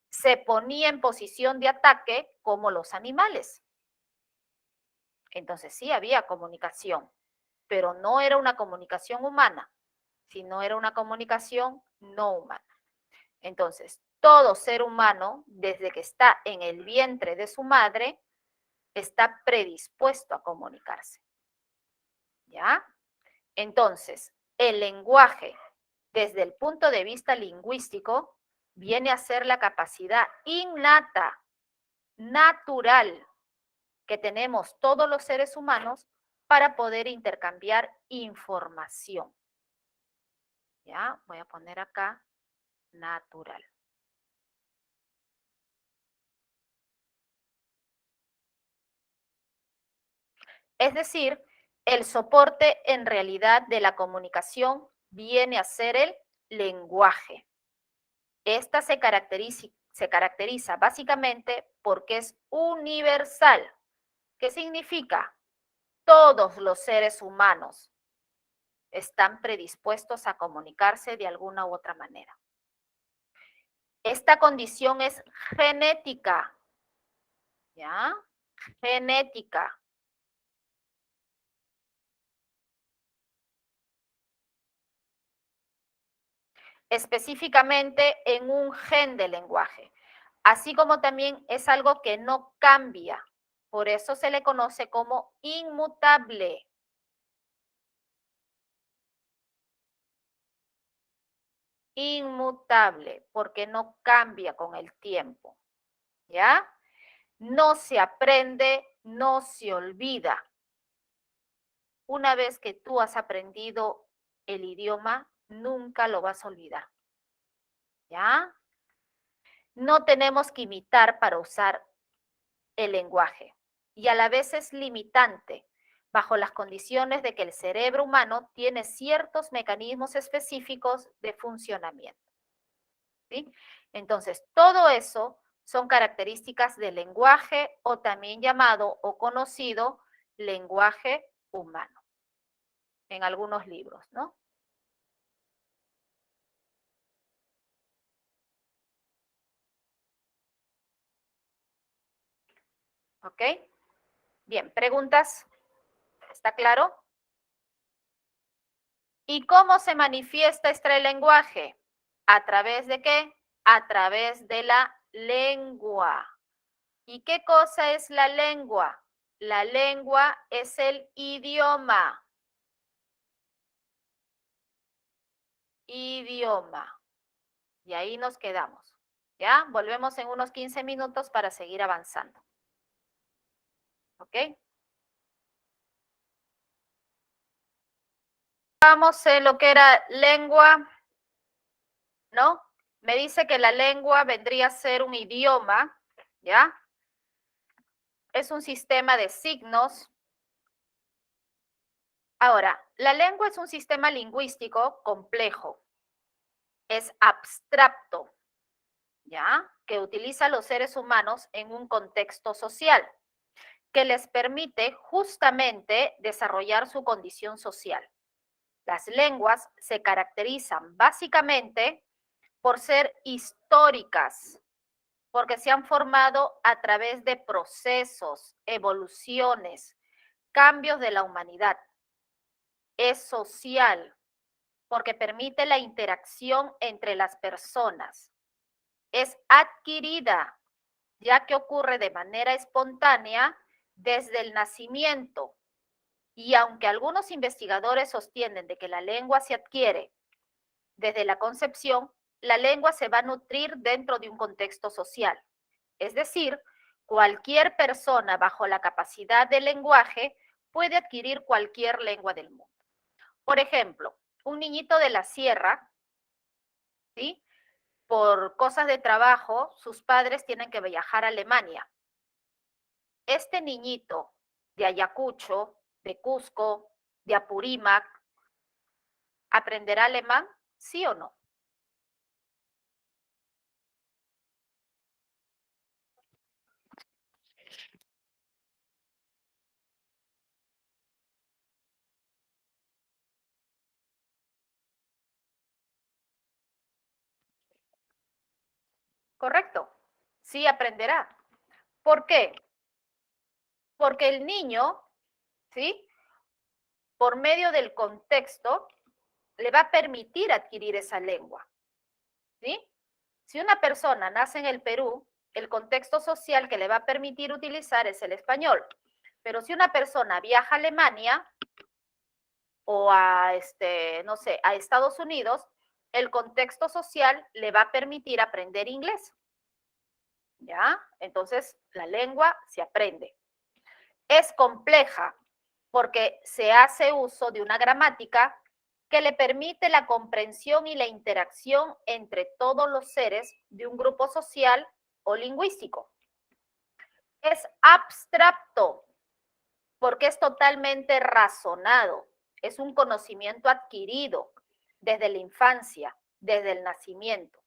se ponía en posición de ataque como los animales. Entonces sí había comunicación, pero no era una comunicación humana, sino era una comunicación no humana. Entonces, todo ser humano, desde que está en el vientre de su madre, está predispuesto a comunicarse. ¿Ya? Entonces, el lenguaje, desde el punto de vista lingüístico, viene a ser la capacidad innata, natural, que tenemos todos los seres humanos para poder intercambiar información. ¿Ya? Voy a poner acá natural. Es decir, el soporte en realidad de la comunicación viene a ser el lenguaje. Esta se caracteriza básicamente porque es universal. ¿Qué significa? Todos los seres humanos están predispuestos a comunicarse de alguna u otra manera. Esta condición es genética, ¿ya? Genética. Específicamente en un gen del lenguaje, así como también es algo que no cambia. Por eso se le conoce como inmutable. Inmutable, porque no cambia con el tiempo, ¿ya? No se aprende, no se olvida. Una vez que tú has aprendido el idioma, nunca lo vas a olvidar, ¿ya? No tenemos que imitar para usar el lenguaje y a la vez es limitante bajo las condiciones de que el cerebro humano tiene ciertos mecanismos específicos de funcionamiento, ¿sí? Entonces, todo eso son características del lenguaje o también llamado o conocido lenguaje humano en algunos libros, ¿no? ¿Ok? Bien, preguntas. ¿Está claro? ¿Y cómo se manifiesta este lenguaje? ¿A través de qué? A través de la lengua. ¿Y qué cosa es la lengua? La lengua es el idioma. Idioma. Y ahí nos quedamos. ¿Ya? Volvemos en unos 15 minutos para seguir avanzando. ¿Ok? Vamos en lo que era lengua, ¿no? Me dice que la lengua vendría a ser un idioma, ¿ya? Es un sistema de signos. Ahora, la lengua es un sistema lingüístico complejo. Es abstracto, ¿ya? Que utiliza a los seres humanos en un contexto social, que les permite justamente desarrollar su condición social. Las lenguas se caracterizan básicamente por ser históricas, porque se han formado a través de procesos, evoluciones, cambios de la humanidad. Es social, porque permite la interacción entre las personas. Es adquirida, ya que ocurre de manera espontánea desde el nacimiento. Y aunque algunos investigadores sostienen de que la lengua se adquiere desde la concepción, la lengua se va a nutrir dentro de un contexto social. Es decir, cualquier persona bajo la capacidad del lenguaje puede adquirir cualquier lengua del mundo. Por ejemplo, un niñito de la sierra, ¿sí? Por cosas de trabajo, sus padres tienen que viajar a Alemania. Este niñito de Ayacucho, de Cusco, de Apurímac, ¿aprenderá alemán? ¿Sí o no? Correcto. Sí aprenderá. ¿Por qué? Porque el niño, ¿sí? Por medio del contexto, le va a permitir adquirir esa lengua, ¿sí? Si una persona nace en el Perú, el contexto social que le va a permitir utilizar es el español. Pero si una persona viaja a Alemania o a, no sé, a Estados Unidos, el contexto social le va a permitir aprender inglés. ¿Ya? Entonces, la lengua se aprende. Es compleja porque se hace uso de una gramática que le permite la comprensión y la interacción entre todos los seres de un grupo social o lingüístico. Es abstracto porque es totalmente razonado, es un conocimiento adquirido desde la infancia, desde el nacimiento.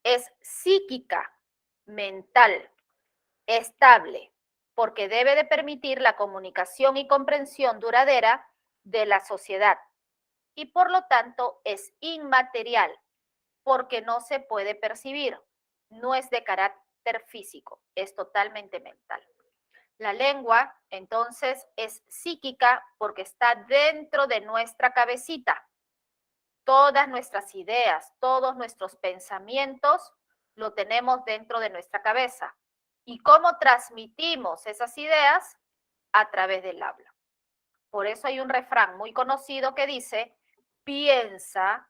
Es psíquica, mental, estable, porque debe de permitir la comunicación y comprensión duradera de la sociedad y por lo tanto es inmaterial, porque no se puede percibir, no es de carácter físico, es totalmente mental. La lengua, entonces, es psíquica porque está dentro de nuestra cabecita. Todas nuestras ideas, todos nuestros pensamientos lo tenemos dentro de nuestra cabeza. ¿Y cómo transmitimos esas ideas? A través del habla. Por eso hay un refrán muy conocido que dice, piensa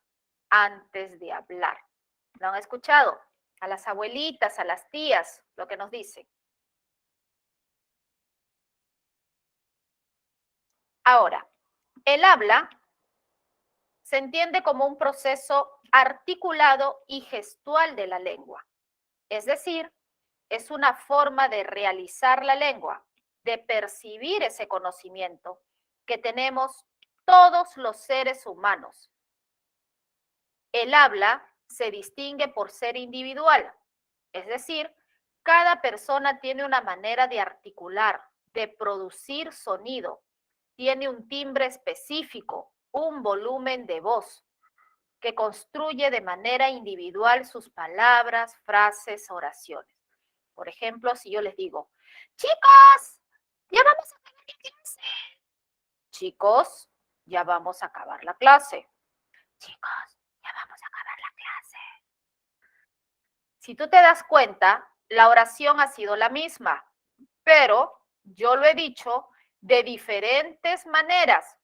antes de hablar. ¿Lo han escuchado? A las abuelitas, a las tías, lo que nos dicen. Ahora, el habla se entiende como un proceso articulado y gestual de la lengua. Es decir, es una forma de realizar la lengua, de percibir ese conocimiento que tenemos todos los seres humanos. El habla se distingue por ser individual, es decir, cada persona tiene una manera de articular, de producir sonido, tiene un timbre específico, un volumen de voz que construye de manera individual sus palabras, frases, oraciones. Por ejemplo, si yo les digo, chicos, ya vamos a acabar la clase. Chicos, ya vamos a acabar la clase. Chicos, ya vamos a acabar la clase. Si tú te das cuenta, la oración ha sido la misma, pero yo lo he dicho de diferentes maneras.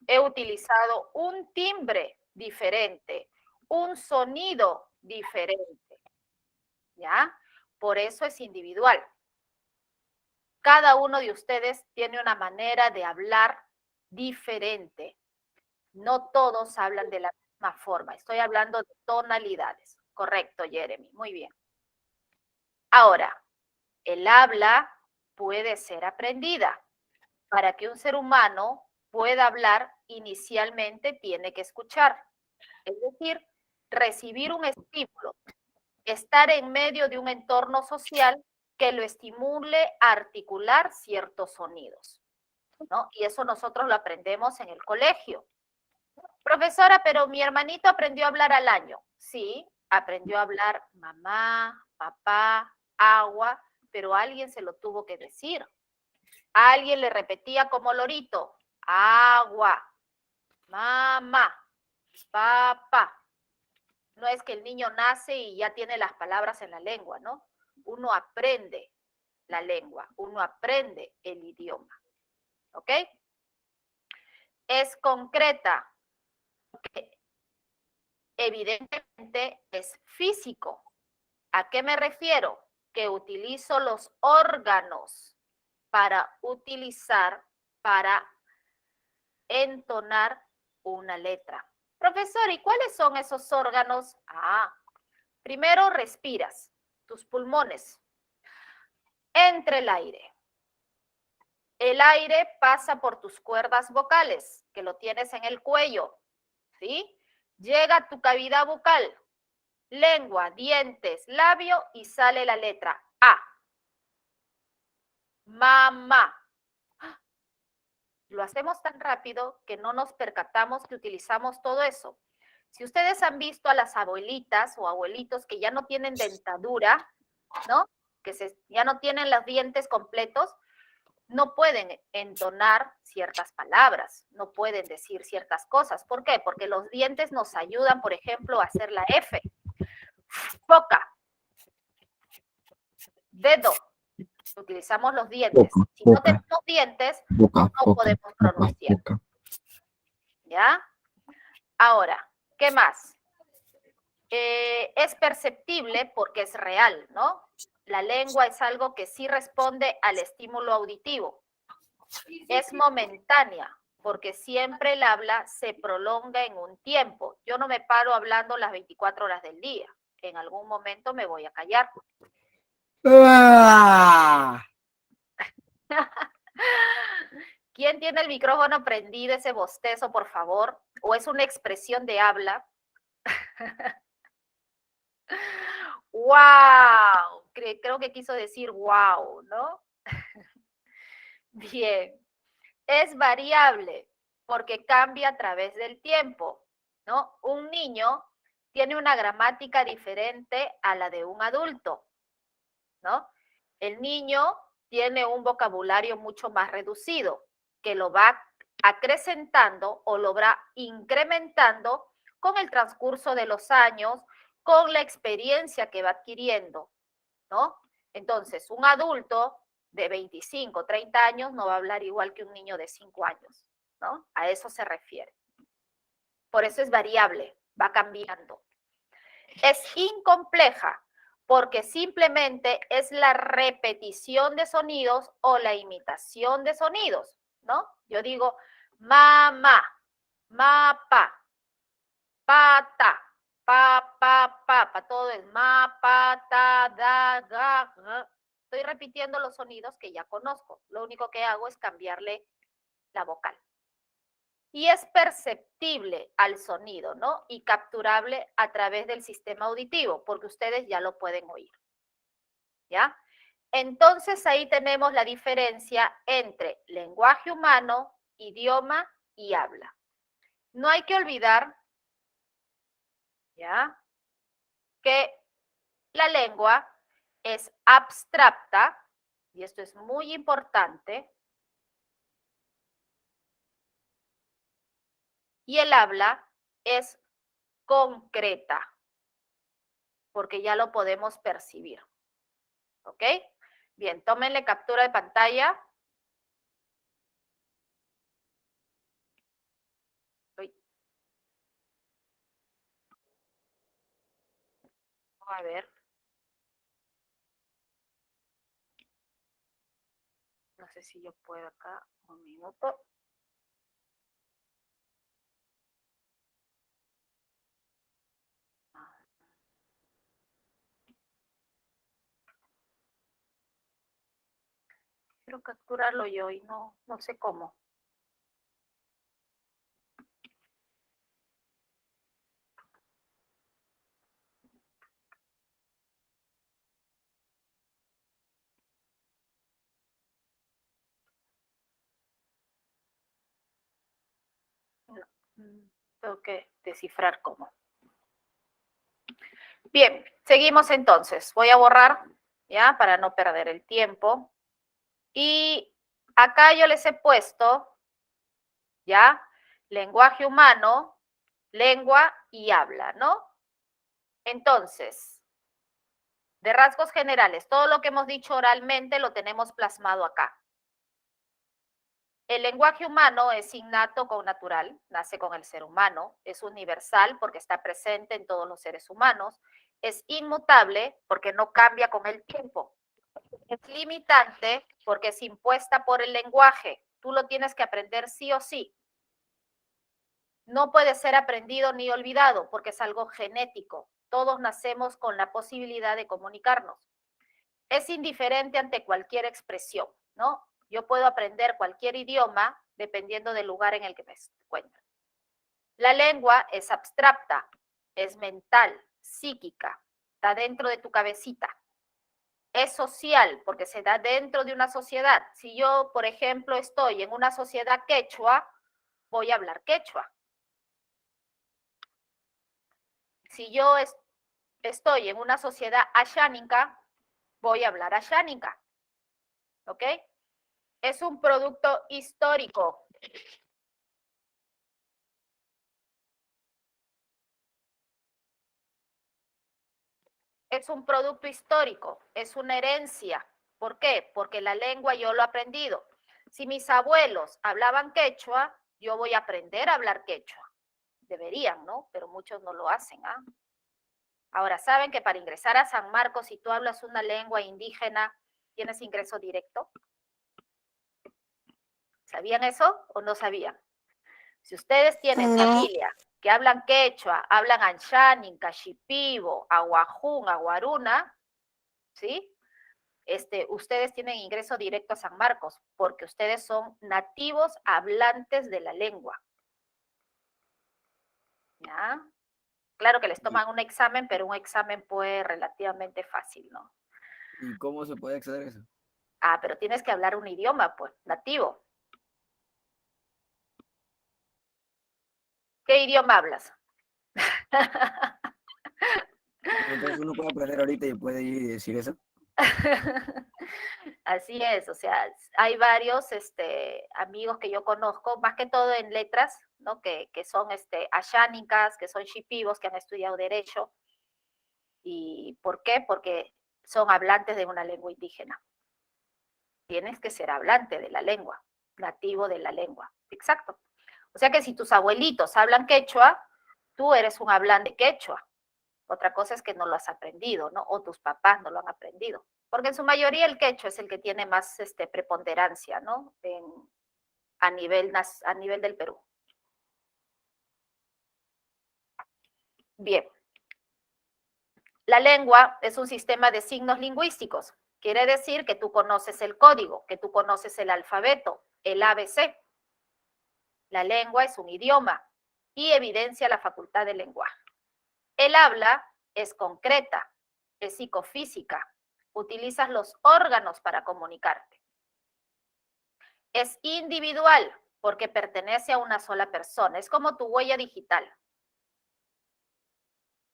He utilizado un timbre diferente, un sonido diferente, ¿ya? Por eso es individual. Cada uno de ustedes tiene una manera de hablar diferente. No todos hablan de la misma forma. Estoy hablando de tonalidades. Correcto, Jeremy. Muy bien. Ahora, el habla puede ser aprendida. Para que un ser humano pueda hablar, inicialmente tiene que escuchar. Es decir, recibir un estímulo, estar en medio de un entorno social que lo estimule a articular ciertos sonidos, ¿no? Y eso nosotros lo aprendemos en el colegio. Profesora, pero mi hermanito aprendió a hablar al año. Sí, aprendió a hablar mamá, papá, agua, pero alguien se lo tuvo que decir. Alguien le repetía como lorito, agua, mamá, papá. No es que el niño nace y ya tiene las palabras en la lengua, ¿no? Uno aprende la lengua, uno aprende el idioma, ¿ok? Es concreta, evidentemente es físico. ¿A qué me refiero? Que utilizo los órganos para entonar una letra. Profesor, ¿y cuáles son esos órganos? Primero respiras, tus pulmones, entra el aire. El aire pasa por tus cuerdas vocales, que lo tienes en el cuello, ¿sí? Llega a tu cavidad bucal, lengua, dientes, labio y sale la letra A. Mamá. Lo hacemos tan rápido que no nos percatamos que utilizamos todo eso. Si ustedes han visto a las abuelitas o abuelitos que ya no tienen dentadura, ¿no? Ya no tienen los dientes completos, no pueden entonar ciertas palabras, no pueden decir ciertas cosas. ¿Por qué? Porque los dientes nos ayudan, por ejemplo, a hacer la F. Boca. Dedo. Utilizamos los dientes. Boca, Si no boca, tenemos dientes, boca, no boca, podemos boca, pronunciar. boca. ¿Ya? Ahora, ¿qué más? Es perceptible porque es real, ¿no? La lengua es algo que sí responde al estímulo auditivo. Es momentánea porque siempre el habla se prolonga en un tiempo. Yo no me paro hablando las 24 horas del día. En algún momento me voy a callar. ¿Quién tiene el micrófono prendido, ese bostezo, por favor? ¿O es una expresión de habla? ¡Wow! Creo que quiso decir wow, ¿no? Bien. Es variable porque cambia a través del tiempo, ¿no? Un niño tiene una gramática diferente a la de un adulto, ¿no? El niño tiene un vocabulario mucho más reducido, que lo va acrecentando o lo va incrementando con el transcurso de los años, con la experiencia que va adquiriendo, ¿no? Entonces, un adulto de 25, 30 años no va a hablar igual que un niño de 5 años, ¿no? A eso se refiere. Por eso es variable, va cambiando. Es incompleja porque simplemente es la repetición de sonidos o la imitación de sonidos, ¿no? Yo digo mamá, mapa, pata, pa, todo es ma, pa, ta, da, ga, ga. Estoy repitiendo los sonidos que ya conozco. Lo único que hago es cambiarle la vocal. Y es perceptible al sonido, ¿no? Y capturable a través del sistema auditivo, porque ustedes ya lo pueden oír. ¿Ya? Entonces ahí tenemos la diferencia entre lenguaje humano, idioma y habla. No hay que olvidar, ¿ya?, que la lengua es abstracta, y esto es muy importante, y el habla es concreta, porque ya lo podemos percibir. ¿Ok? Bien, tómenle captura de pantalla. A ver. No sé si yo puedo acá. Un minuto. Quiero capturarlo yo y no sé cómo. Tengo que descifrar cómo. Bien, seguimos entonces. Voy a borrar, ¿ya? Para no perder el tiempo. Y acá yo les he puesto, ¿ya? Lenguaje humano, lengua y habla, ¿no? Entonces, de rasgos generales, todo lo que hemos dicho oralmente lo tenemos plasmado acá. El lenguaje humano es innato con natural, nace con el ser humano, es universal porque está presente en todos los seres humanos, es inmutable porque no cambia con el tiempo, es limitante porque es impuesta por el lenguaje, tú lo tienes que aprender sí o sí. No puede ser aprendido ni olvidado porque es algo genético, todos nacemos con la posibilidad de comunicarnos. Es indiferente ante cualquier expresión, ¿no? Yo puedo aprender cualquier idioma dependiendo del lugar en el que me encuentro. La lengua es abstracta, es mental, psíquica, está dentro de tu cabecita. Es social porque se da dentro de una sociedad. Si yo, por ejemplo, estoy en una sociedad quechua, voy a hablar quechua. Si yo estoy en una sociedad ashánica, voy a hablar ashánica. ¿Ok? Es un producto histórico. Es un producto histórico, es una herencia. ¿Por qué? Porque la lengua yo lo he aprendido. Si mis abuelos hablaban quechua, yo voy a aprender a hablar quechua. Deberían, ¿no? Pero muchos no lo hacen, ¿ah? Ahora, ¿saben que para ingresar a San Marcos, si tú hablas una lengua indígena, tienes ingreso directo? ¿Sabían eso o no sabían? Si ustedes tienen familia que hablan quechua, hablan anshanin, cachipibo, aguajún, aguaruna, ¿sí? ustedes tienen ingreso directo a San Marcos porque ustedes son nativos hablantes de la lengua. ¿Ya? Claro que les toman un examen, pero un examen pues relativamente fácil, ¿no? ¿Y cómo se puede acceder a eso? Ah, pero tienes que hablar un idioma, pues, nativo. ¿Qué idioma hablas? Entonces uno puede aprender ahorita y puede ir y decir eso. Así es, o sea, hay varios amigos que yo conozco, más que todo en letras, ¿no? Que son ashánicas, que son shipibos, que han estudiado Derecho. ¿Y por qué? Porque son hablantes de una lengua indígena. Tienes que ser hablante de la lengua, nativo de la lengua. Exacto. O sea que si tus abuelitos hablan quechua, tú eres un hablante quechua. Otra cosa es que no lo has aprendido, ¿no? O tus papás no lo han aprendido. Porque en su mayoría el quechua es el que tiene más preponderancia, ¿no? A nivel del Perú. Bien. La lengua es un sistema de signos lingüísticos. Quiere decir que tú conoces el código, que tú conoces el alfabeto, el ABC. La lengua es un idioma y evidencia la facultad del lenguaje. El habla es concreta, es psicofísica, utilizas los órganos para comunicarte. Es individual porque pertenece a una sola persona, es como tu huella digital.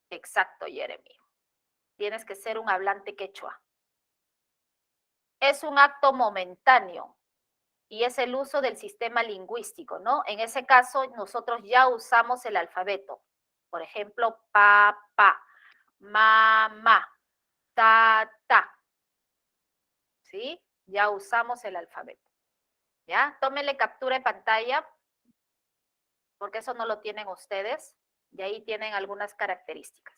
Exacto, Jeremy. Tienes que ser un hablante quechua. Es un acto momentáneo y es el uso del sistema lingüístico, ¿no? En ese caso, nosotros ya usamos el alfabeto. Por ejemplo, papá, mamá, ta, ta. ¿Sí? Ya usamos el alfabeto. ¿Ya? Tómenle captura de pantalla, porque eso no lo tienen ustedes. Y ahí tienen algunas características.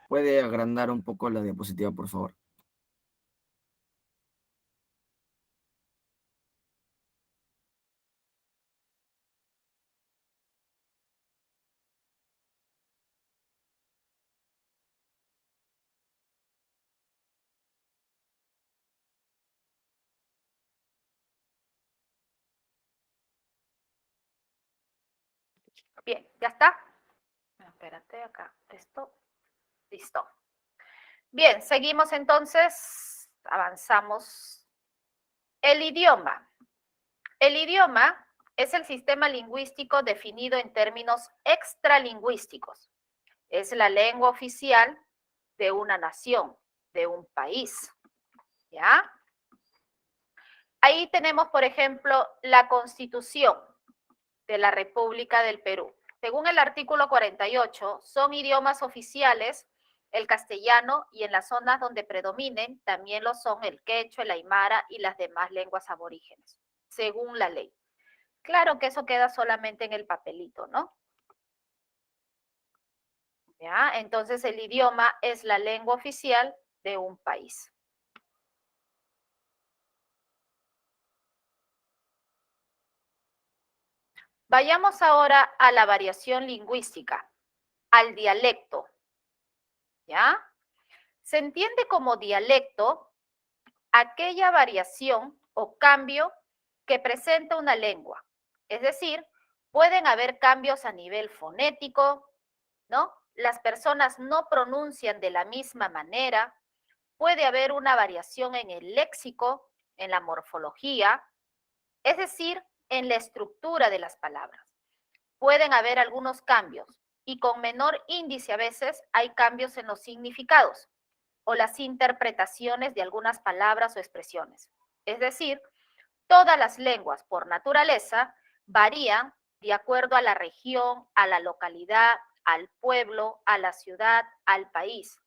¿Puede agrandar un poco la diapositiva, por favor? Bien, ¿ya está? Espérate acá. Esto. Listo. Bien, seguimos entonces. Avanzamos. El idioma. El idioma es el sistema lingüístico definido en términos extralingüísticos. Es la lengua oficial de una nación, de un país. ¿Ya? Ahí tenemos, por ejemplo, la Constitución de la República del Perú. Según el artículo 48, son idiomas oficiales el castellano y en las zonas donde predominen también lo son el quechua, el aymara y las demás lenguas aborígenes, según la ley. Claro que eso queda solamente en el papelito, ¿no? ¿Ya? Entonces el idioma es la lengua oficial de un país. Vayamos ahora a la variación lingüística, al dialecto. ¿Ya? Se entiende como dialecto aquella variación o cambio que presenta una lengua. Es decir, pueden haber cambios a nivel fonético, ¿no? Las personas no pronuncian de la misma manera, puede haber una variación en el léxico, en la morfología, es decir, en la estructura de las palabras. Pueden haber algunos cambios y con menor índice a veces hay cambios en los significados o las interpretaciones de algunas palabras o expresiones. Es decir, todas las lenguas por naturaleza varían de acuerdo a la región, a la localidad, al pueblo, a la ciudad, al país.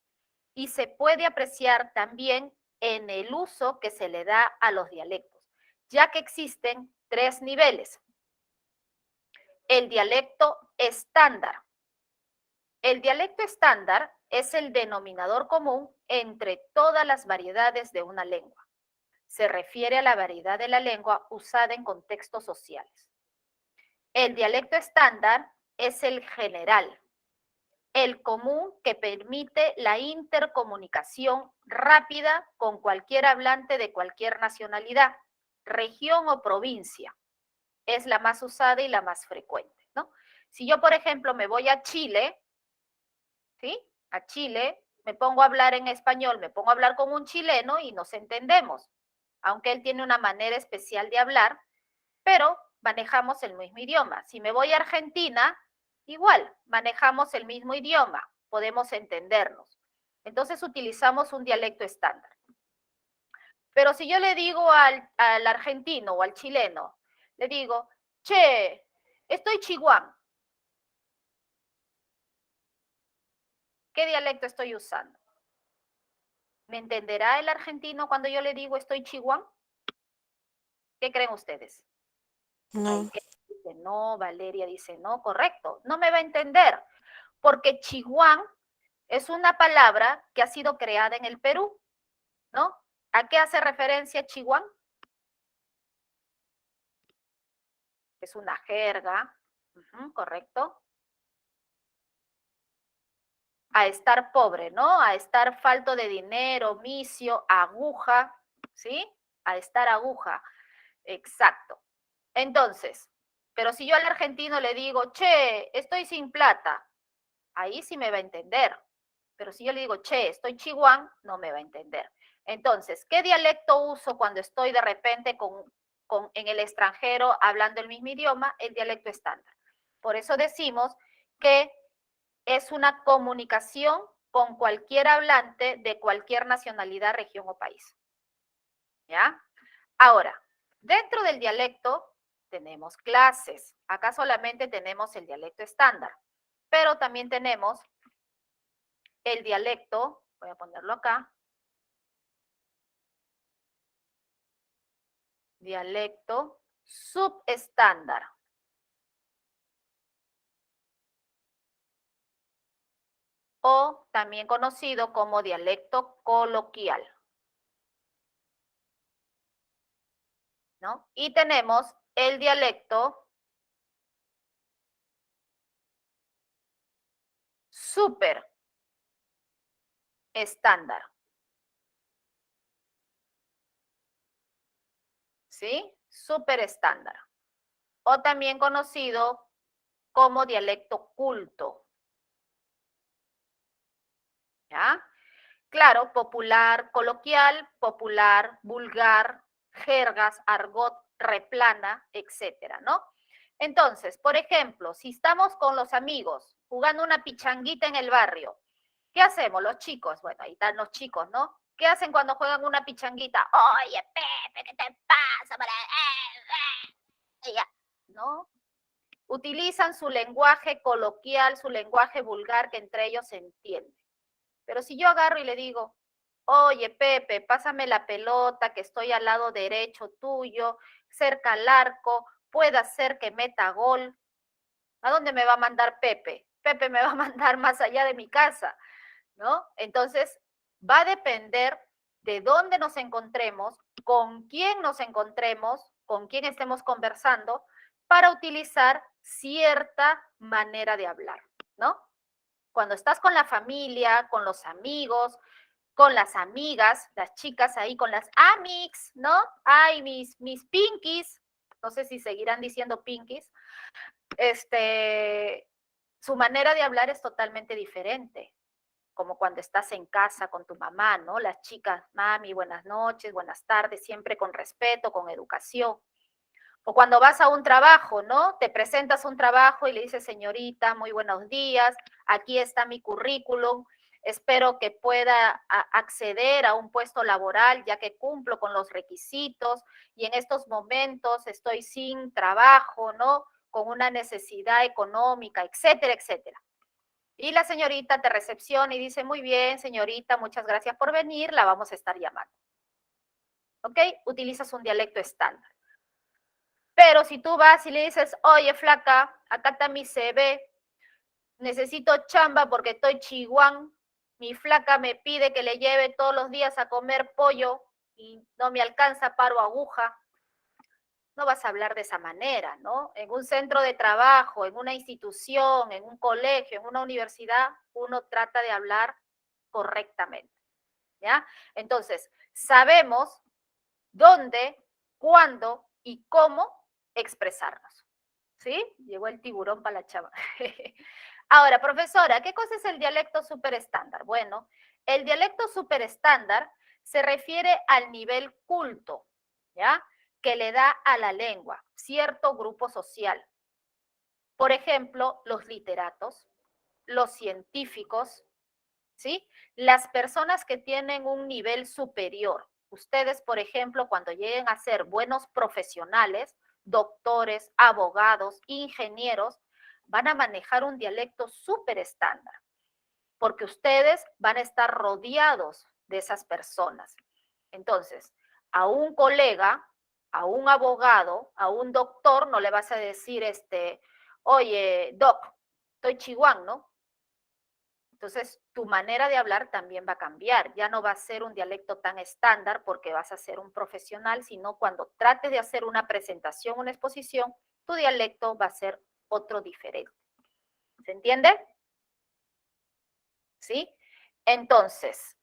Y se puede apreciar también en el uso que se le da a los dialectos, ya que existen 3 niveles. El dialecto estándar. El dialecto estándar es el denominador común entre todas las variedades de una lengua. Se refiere a la variedad de la lengua usada en contextos sociales. El dialecto estándar es el general. el común que permite la intercomunicación rápida con cualquier hablante de cualquier nacionalidad, región o provincia. Es la más usada y la más frecuente, ¿no? Si yo, por ejemplo, me voy a Chile, ¿sí? A Chile, me pongo a hablar en español, me pongo a hablar con un chileno y nos entendemos, aunque él tiene una manera especial de hablar, pero manejamos el mismo idioma. Si me voy a Argentina, igual, manejamos el mismo idioma, podemos entendernos. Entonces utilizamos un dialecto estándar. Pero si yo le digo al argentino o al chileno, le digo, che, estoy chihuahua. ¿Qué dialecto estoy usando? ¿Me entenderá el argentino cuando yo le digo estoy chihuahua? ¿Qué creen ustedes? No. Dice no, Valeria dice no, correcto. No me va a entender, porque chihuahua es una palabra que ha sido creada en el Perú, ¿no? ¿A qué hace referencia chihuahua? Es una jerga, correcto. A estar pobre, ¿no? A estar falto de dinero, misio, aguja, ¿sí? A estar aguja, exacto. Entonces, pero si yo al argentino le digo, che, estoy sin plata, ahí sí me va a entender. Pero si yo le digo, che, estoy chihuahua, no me va a entender. Entonces, ¿qué dialecto uso cuando estoy de repente en el extranjero hablando el mismo idioma? El dialecto estándar. Por eso decimos que es una comunicación con cualquier hablante de cualquier nacionalidad, región o país. ¿Ya? Ahora, dentro del dialecto tenemos clases. Acá solamente tenemos el dialecto estándar, pero también tenemos el dialecto, voy a ponerlo acá, dialecto subestándar. O también conocido como dialecto coloquial, ¿no? Y tenemos el dialecto súper estándar. ¿Sí? Súper estándar. O también conocido como dialecto culto. ¿Ya? Claro, popular, coloquial, popular, vulgar, jergas, argot, replana, etcétera, ¿no? Entonces, por ejemplo, si estamos con los amigos jugando una pichanguita en el barrio, ¿qué hacemos los chicos? Bueno, ahí están los chicos, ¿no? ¿Qué hacen cuando juegan una pichanguita? Oye, Pepe, ¿qué te pasa? ¿No? Utilizan su lenguaje coloquial, su lenguaje vulgar que entre ellos se entiende. Pero si yo agarro y le digo, oye, Pepe, pásame la pelota que estoy al lado derecho tuyo, cerca al arco, puede ser que meta gol. ¿A dónde me va a mandar Pepe? Pepe me va a mandar más allá de mi casa, ¿no? Entonces, va a depender de dónde nos encontremos, con quién nos encontremos, con quién estemos conversando, para utilizar cierta manera de hablar, ¿no? Cuando estás con la familia, con los amigos, con las amigas, las chicas ahí con las amics, ¿no? Ay, mis pinkies, no sé si seguirán diciendo pinkies, su manera de hablar es totalmente diferente, como cuando estás en casa con tu mamá, ¿no? Las chicas, mami, buenas noches, buenas tardes, siempre con respeto, con educación. O cuando vas a un trabajo, ¿no? Te presentas un trabajo y le dices, señorita, muy buenos días, aquí está mi currículum, espero que pueda acceder a un puesto laboral ya que cumplo con los requisitos y en estos momentos estoy sin trabajo, ¿no? Con una necesidad económica, etcétera, etcétera. Y la señorita te recepciona y dice, muy bien, señorita, muchas gracias por venir, la vamos a estar llamando. ¿Ok? Utilizas un dialecto estándar. Pero si tú vas y le dices, oye, flaca, acá está mi CV, necesito chamba porque estoy chihuahua, mi flaca me pide que le lleve todos los días a comer pollo y no me alcanza, paro aguja. no vas a hablar de esa manera, ¿no? En un centro de trabajo, en una institución, en un colegio, en una universidad, uno trata de hablar correctamente, ¿ya? Entonces, sabemos dónde, cuándo y cómo expresarnos, ¿sí? Llegó el tiburón para la chava. Ahora, profesora, ¿qué cosa es el dialecto superestándar? Bueno, el dialecto superestándar se refiere al nivel culto, ¿ya? Que le da a la lengua cierto grupo social. Por ejemplo, los literatos, los científicos, ¿sí? Las personas que tienen un nivel superior. Ustedes, por ejemplo, cuando lleguen a ser buenos profesionales, doctores, abogados, ingenieros, van a manejar un dialecto súper estándar, porque ustedes van a estar rodeados de esas personas. Entonces, a un colega, a un abogado, a un doctor, no le vas a decir, oye, doc, estoy chihuán, ¿no? Entonces, tu manera de hablar también va a cambiar. Ya no va a ser un dialecto tan estándar porque vas a ser un profesional, sino cuando trates de hacer una presentación, una exposición, tu dialecto va a ser otro diferente. ¿Se entiende? ¿Sí? Entonces,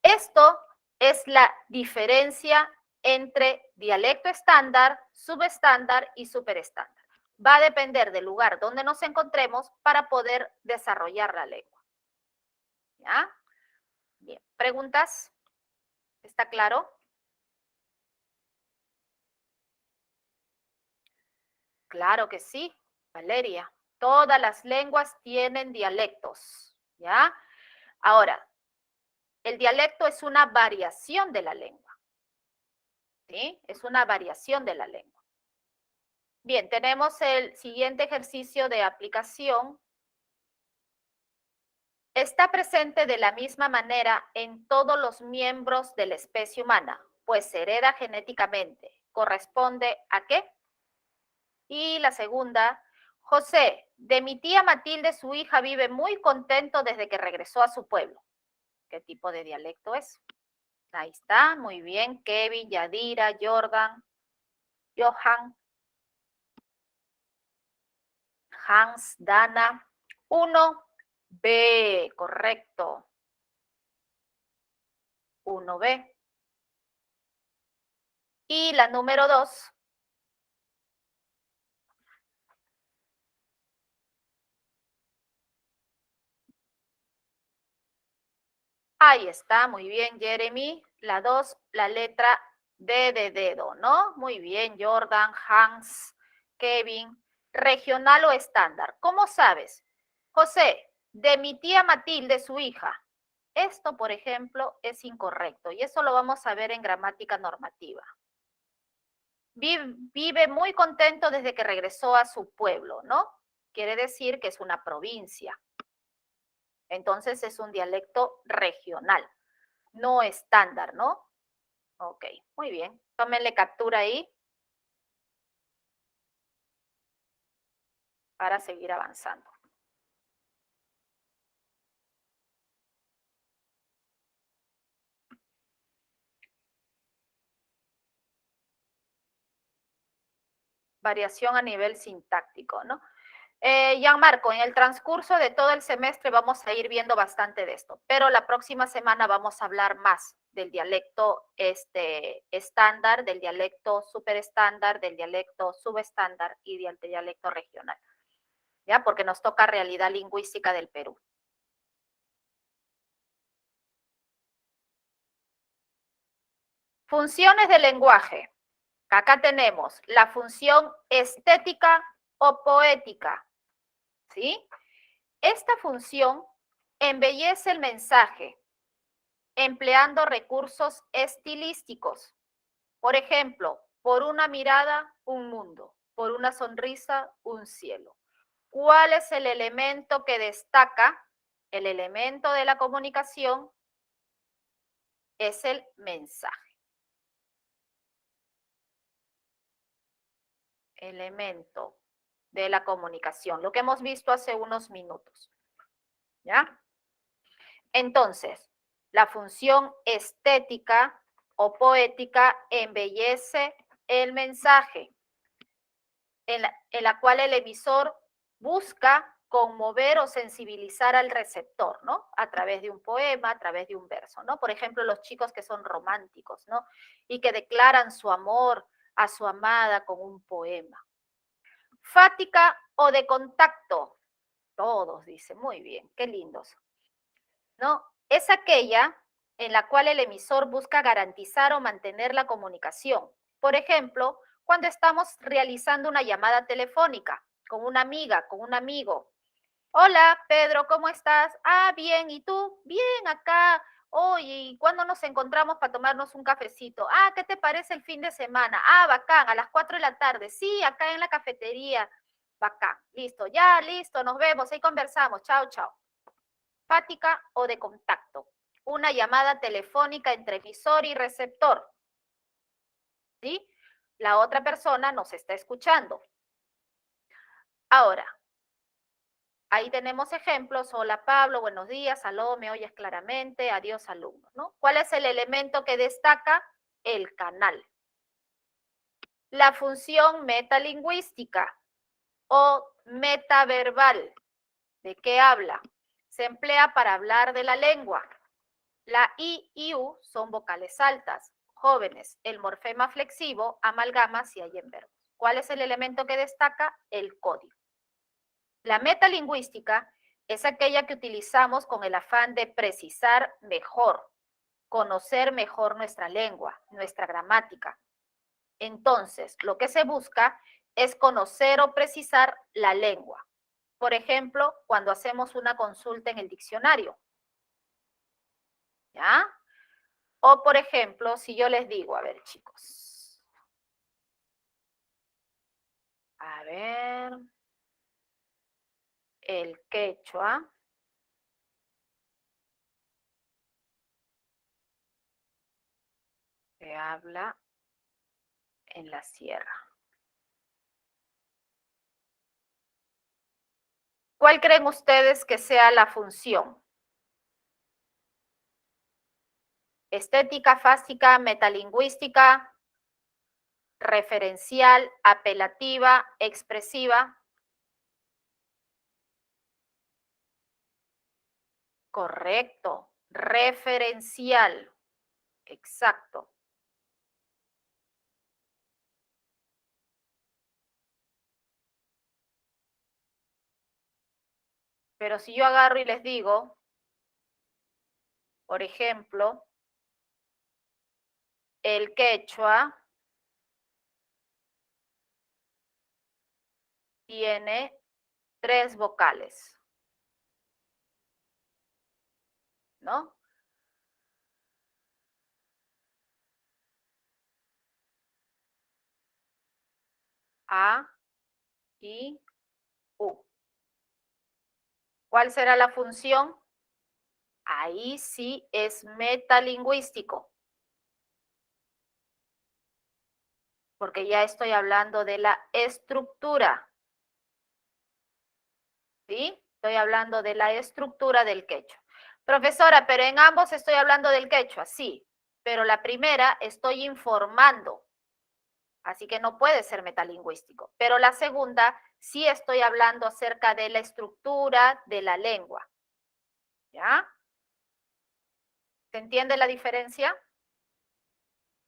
esto es la diferencia entre dialecto estándar, subestándar y superestándar. Va a depender del lugar donde nos encontremos para poder desarrollar la lengua. ¿Ya? Bien, ¿preguntas? ¿Está claro? Claro que sí, Valeria. Todas las lenguas tienen dialectos, ¿ya? Ahora, el dialecto es una variación de la lengua, ¿sí? Es una variación de la lengua. Bien, tenemos el siguiente ejercicio de aplicación. Está presente de la misma manera en todos los miembros de la especie humana, pues se hereda genéticamente. ¿Corresponde a qué? Y la segunda, José, de mi tía Matilde, su hija vive muy contento desde que regresó a su pueblo. ¿Qué tipo de dialecto es? Ahí está, muy bien. Kevin, Yadira, Jordan, Johan, Hans, Dana. 1B, correcto. 1B. Y la número 2. Ahí está, muy bien, Jeremy. La 2, la letra D de dedo, ¿no? Muy bien, Jordan, Hans, Kevin. Regional o estándar. ¿Cómo sabes? José, de mi tía Matilde, su hija. Esto, por ejemplo, es incorrecto y eso lo vamos a ver en gramática normativa. Vive muy contento desde que regresó a su pueblo, ¿no? Quiere decir que es una provincia. Entonces es un dialecto regional, no estándar, ¿no? Ok, muy bien. Tómenle captura ahí para seguir avanzando. Variación a nivel sintáctico, ¿no? Gianmarco, en el transcurso de todo el semestre vamos a ir viendo bastante de esto, pero la próxima semana vamos a hablar más del dialecto estándar, del dialecto superestándar, del dialecto subestándar y del dialecto regional, ¿ya? Porque nos toca realidad lingüística del Perú. Funciones del lenguaje. Acá tenemos la función estética o poética, ¿sí? Esta función embellece el mensaje empleando recursos estilísticos. Por ejemplo, por una mirada, un mundo, por una sonrisa, un cielo. ¿Cuál es el elemento que destaca? El elemento de la comunicación es el mensaje. Elemento de la comunicación, lo que hemos visto hace unos minutos. ¿Ya? Entonces, la función estética o poética embellece el mensaje en la cual el emisor busca conmover o sensibilizar al receptor, ¿no? A través de un poema, a través de un verso, ¿no? Por ejemplo, los chicos que son románticos, ¿no? Y que declaran su amor a su amada con un poema. Fática o de contacto. Todos dicen, muy bien, qué lindos. ¿No? Es aquella en la cual el emisor busca garantizar o mantener la comunicación. Por ejemplo, cuando estamos realizando una llamada telefónica con una amiga, con un amigo. Hola, Pedro, ¿cómo estás? Ah, bien, ¿y tú? Bien, acá. Oye, ¿y cuándo nos encontramos para tomarnos un cafecito? Ah, ¿qué te parece el fin de semana? Ah, bacán, a las 4 de la tarde. Sí, acá en la cafetería. Bacán, listo, ya, listo, nos vemos, ahí conversamos. Chao, chao. Fática o de contacto. Una llamada telefónica entre emisor y receptor. ¿Sí? La otra persona nos está escuchando. Ahora, ahí tenemos ejemplos. Hola Pablo, buenos días. Aló, me oyes claramente. Adiós alumno, ¿no? ¿Cuál es el elemento que destaca? El canal. La función metalingüística o metaverbal. ¿De qué habla? Se emplea para hablar de la lengua. La I y U son vocales altas, jóvenes. El morfema flexivo amalgama si hay en verbos. ¿Cuál es el elemento que destaca? El código. La metalingüística es aquella que utilizamos con el afán de precisar mejor, conocer mejor nuestra lengua, nuestra gramática. Entonces, lo que se busca es conocer o precisar la lengua. Por ejemplo, cuando hacemos una consulta en el diccionario. ¿Ya? O, por ejemplo, si yo les digo, a ver, chicos. A ver. El quechua. Se habla en la sierra. ¿Cuál creen ustedes que sea la función? Estética, fástica, metalingüística, referencial, apelativa, expresiva. Correcto. Referencial. Exacto. Pero si yo agarro y les digo, por ejemplo, el quechua tiene 3 vocales, ¿no? A, I, U. ¿Cuál será la función? Ahí sí es metalingüístico. Porque ya estoy hablando de la estructura. ¿Sí? Estoy hablando de la estructura del quechua. Profesora, pero en ambos estoy hablando del quechua. Sí, pero la primera estoy informando. Así que no puede ser metalingüístico. Pero la segunda sí estoy hablando acerca de la estructura de la lengua. ¿Ya? ¿Se entiende la diferencia?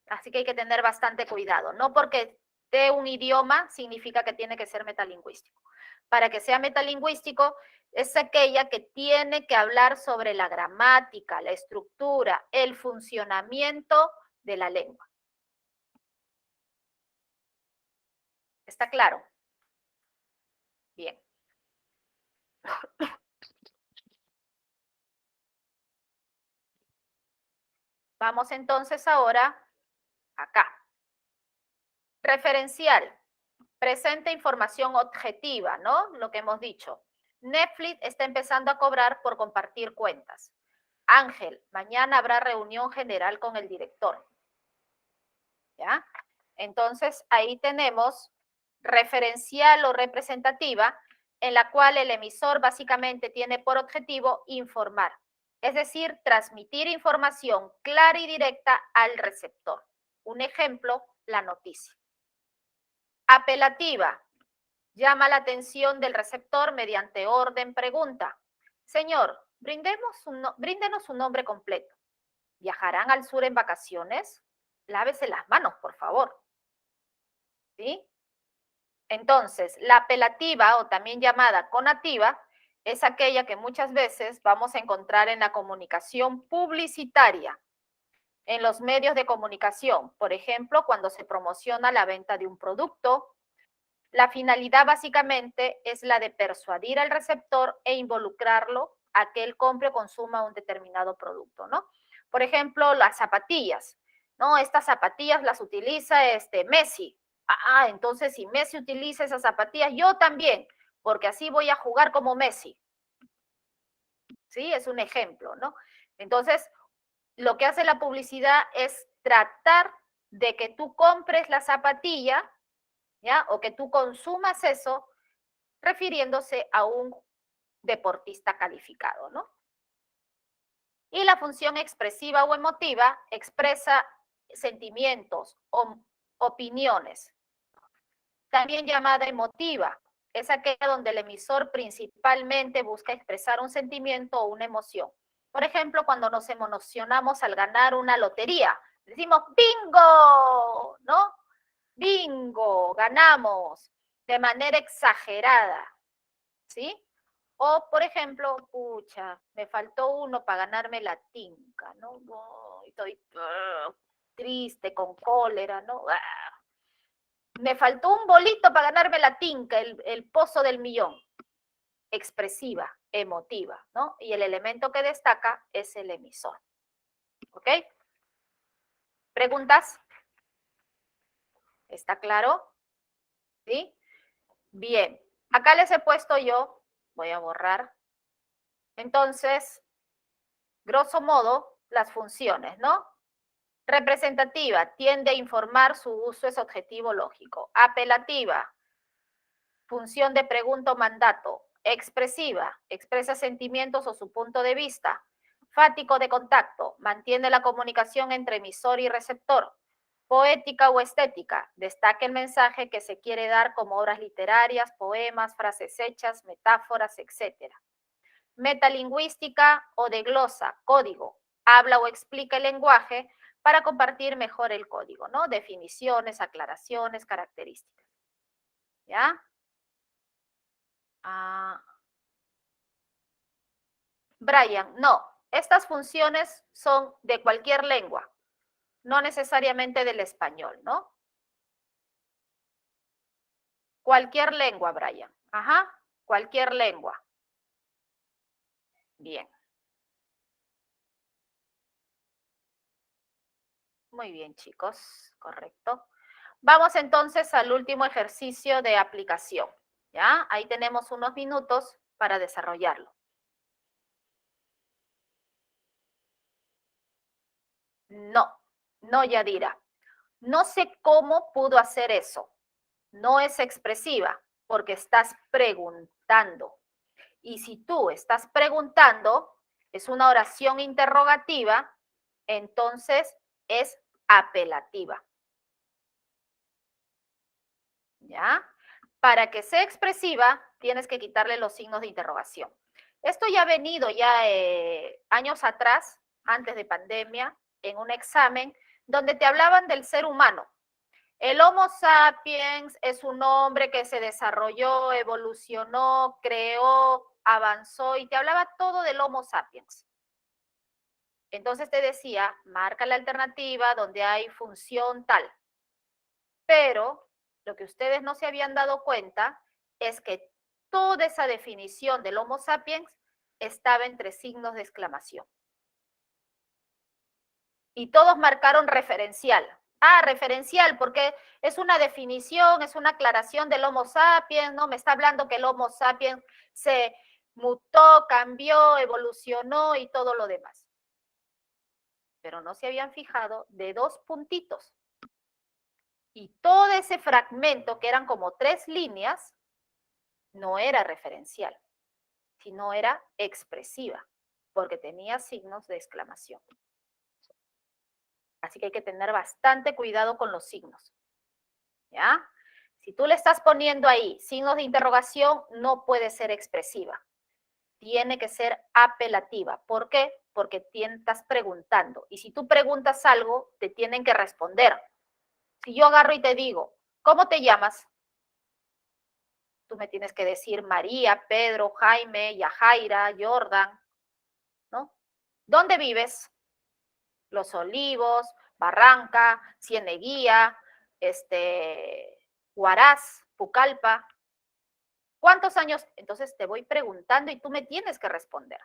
Así que hay que tener bastante cuidado. No porque de un idioma significa que tiene que ser metalingüístico. Para que sea metalingüístico es aquella que tiene que hablar sobre la gramática, la estructura, el funcionamiento de la lengua. ¿Está claro? Bien. Vamos entonces ahora acá. Referencial. Presenta información objetiva, ¿no? Lo que hemos dicho. Netflix está empezando a cobrar por compartir cuentas. Ángel, mañana habrá reunión general con el director. ¿Ya? Entonces, ahí tenemos referencial o representativa, en la cual el emisor básicamente tiene por objetivo informar, es decir, transmitir información clara y directa al receptor. Un ejemplo, la noticia. Apelativa. Llama la atención del receptor mediante orden pregunta. Señor, bríndenos su nombre completo. ¿Viajarán al sur en vacaciones? Lávese las manos, por favor. ¿Sí? Entonces, la apelativa o también llamada conativa es aquella que muchas veces vamos a encontrar en la comunicación publicitaria, en los medios de comunicación. Por ejemplo, cuando se promociona la venta de un producto, la finalidad básicamente es la de persuadir al receptor e involucrarlo a que él compre o consuma un determinado producto, ¿no? Por ejemplo, las zapatillas, ¿no? Estas zapatillas las utiliza Messi. Entonces si Messi utiliza esas zapatillas, yo también, porque así voy a jugar como Messi. ¿Sí? Es un ejemplo, ¿no? Entonces, lo que hace la publicidad es tratar de que tú compres la zapatilla, ¿ya? O que tú consumas eso, refiriéndose a un deportista calificado, ¿no? Y la función expresiva o emotiva expresa sentimientos o opiniones, también llamada emotiva. Es aquella donde el emisor principalmente busca expresar un sentimiento o una emoción. Por ejemplo, cuando nos emocionamos al ganar una lotería, decimos ¡bingo! ¿No? ¡Bingo! Ganamos de manera exagerada, ¿sí? O, por ejemplo, pucha, me faltó uno para ganarme la tinca, ¿no? Estoy triste, con cólera, ¿no? Me faltó un bolito para ganarme la tinca, el pozo del millón. Expresiva, emotiva, ¿no? Y el elemento que destaca es el emisor. ¿Ok? ¿Preguntas? ¿Está claro? ¿Sí? Bien. Acá les he puesto yo, voy a borrar. Entonces, grosso modo, las funciones, ¿no? Representativa, tiende a informar, su uso es objetivo lógico. Apelativa, función de pregunta o mandato. Expresiva, expresa sentimientos o su punto de vista. Fático de contacto, mantiene la comunicación entre emisor y receptor. Poética o estética, destaca el mensaje que se quiere dar como obras literarias, poemas, frases hechas, metáforas, etc. Metalingüística o de glosa, código, habla o explica el lenguaje para compartir mejor el código, ¿no? Definiciones, aclaraciones, características. ¿Ya? Brian, no, estas funciones son de cualquier lengua, no necesariamente del español, ¿no? Cualquier lengua, Brian. Ajá, cualquier lengua. Bien. Muy bien, chicos, correcto. Vamos entonces al último ejercicio de aplicación, ¿ya? Ahí tenemos unos minutos para desarrollarlo. No, Yadira. No sé cómo pudo hacer eso. No es expresiva porque estás preguntando. Y si tú estás preguntando, es una oración interrogativa, entonces es apelativa. ¿Ya? Para que sea expresiva, tienes que quitarle los signos de interrogación. Esto ya ha venido años atrás, antes de pandemia, en un examen donde te hablaban del ser humano. El Homo sapiens es un hombre que se desarrolló, evolucionó, creó, avanzó y te hablaba todo del Homo sapiens. Entonces te decía, marca la alternativa donde hay función tal. Pero lo que ustedes no se habían dado cuenta es que toda esa definición del Homo sapiens estaba entre signos de exclamación. Y todos marcaron referencial. Referencial, porque es una definición, es una aclaración del Homo sapiens, ¿no? Me está hablando que el Homo sapiens se mutó, cambió, evolucionó y todo lo demás. Pero no se habían fijado de dos puntitos. Y todo ese fragmento, que eran como 3 líneas, no era referencial, sino era expresiva, porque tenía signos de exclamación. Así que hay que tener bastante cuidado con los signos, ¿ya? Si tú le estás poniendo ahí signos de interrogación, no puede ser expresiva. Tiene que ser apelativa. ¿Por qué? Porque estás preguntando. Y si tú preguntas algo, te tienen que responder. Si yo agarro y te digo, ¿cómo te llamas? Tú me tienes que decir María, Pedro, Jaime, Yajaira, Jordan, ¿no? ¿Dónde vives? Los Olivos, Barranca, Cieneguía, Huaraz, Pucallpa. ¿Cuántos años? Entonces te voy preguntando y tú me tienes que responder.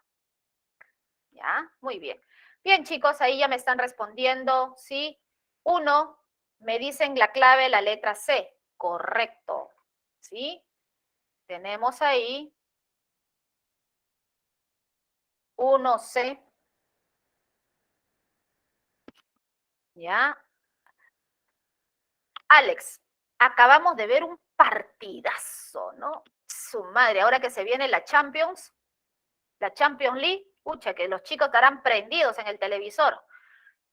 ¿Ya? Muy bien. Bien, chicos, ahí ya me están respondiendo, ¿sí? 1, me dicen la clave, la letra C. Correcto, ¿sí? Tenemos ahí 1C, ¿ya? Alex, acabamos de ver un partidazo, ¿no? Su madre, ahora que se viene la Champions League, pucha, que los chicos estarán prendidos en el televisor,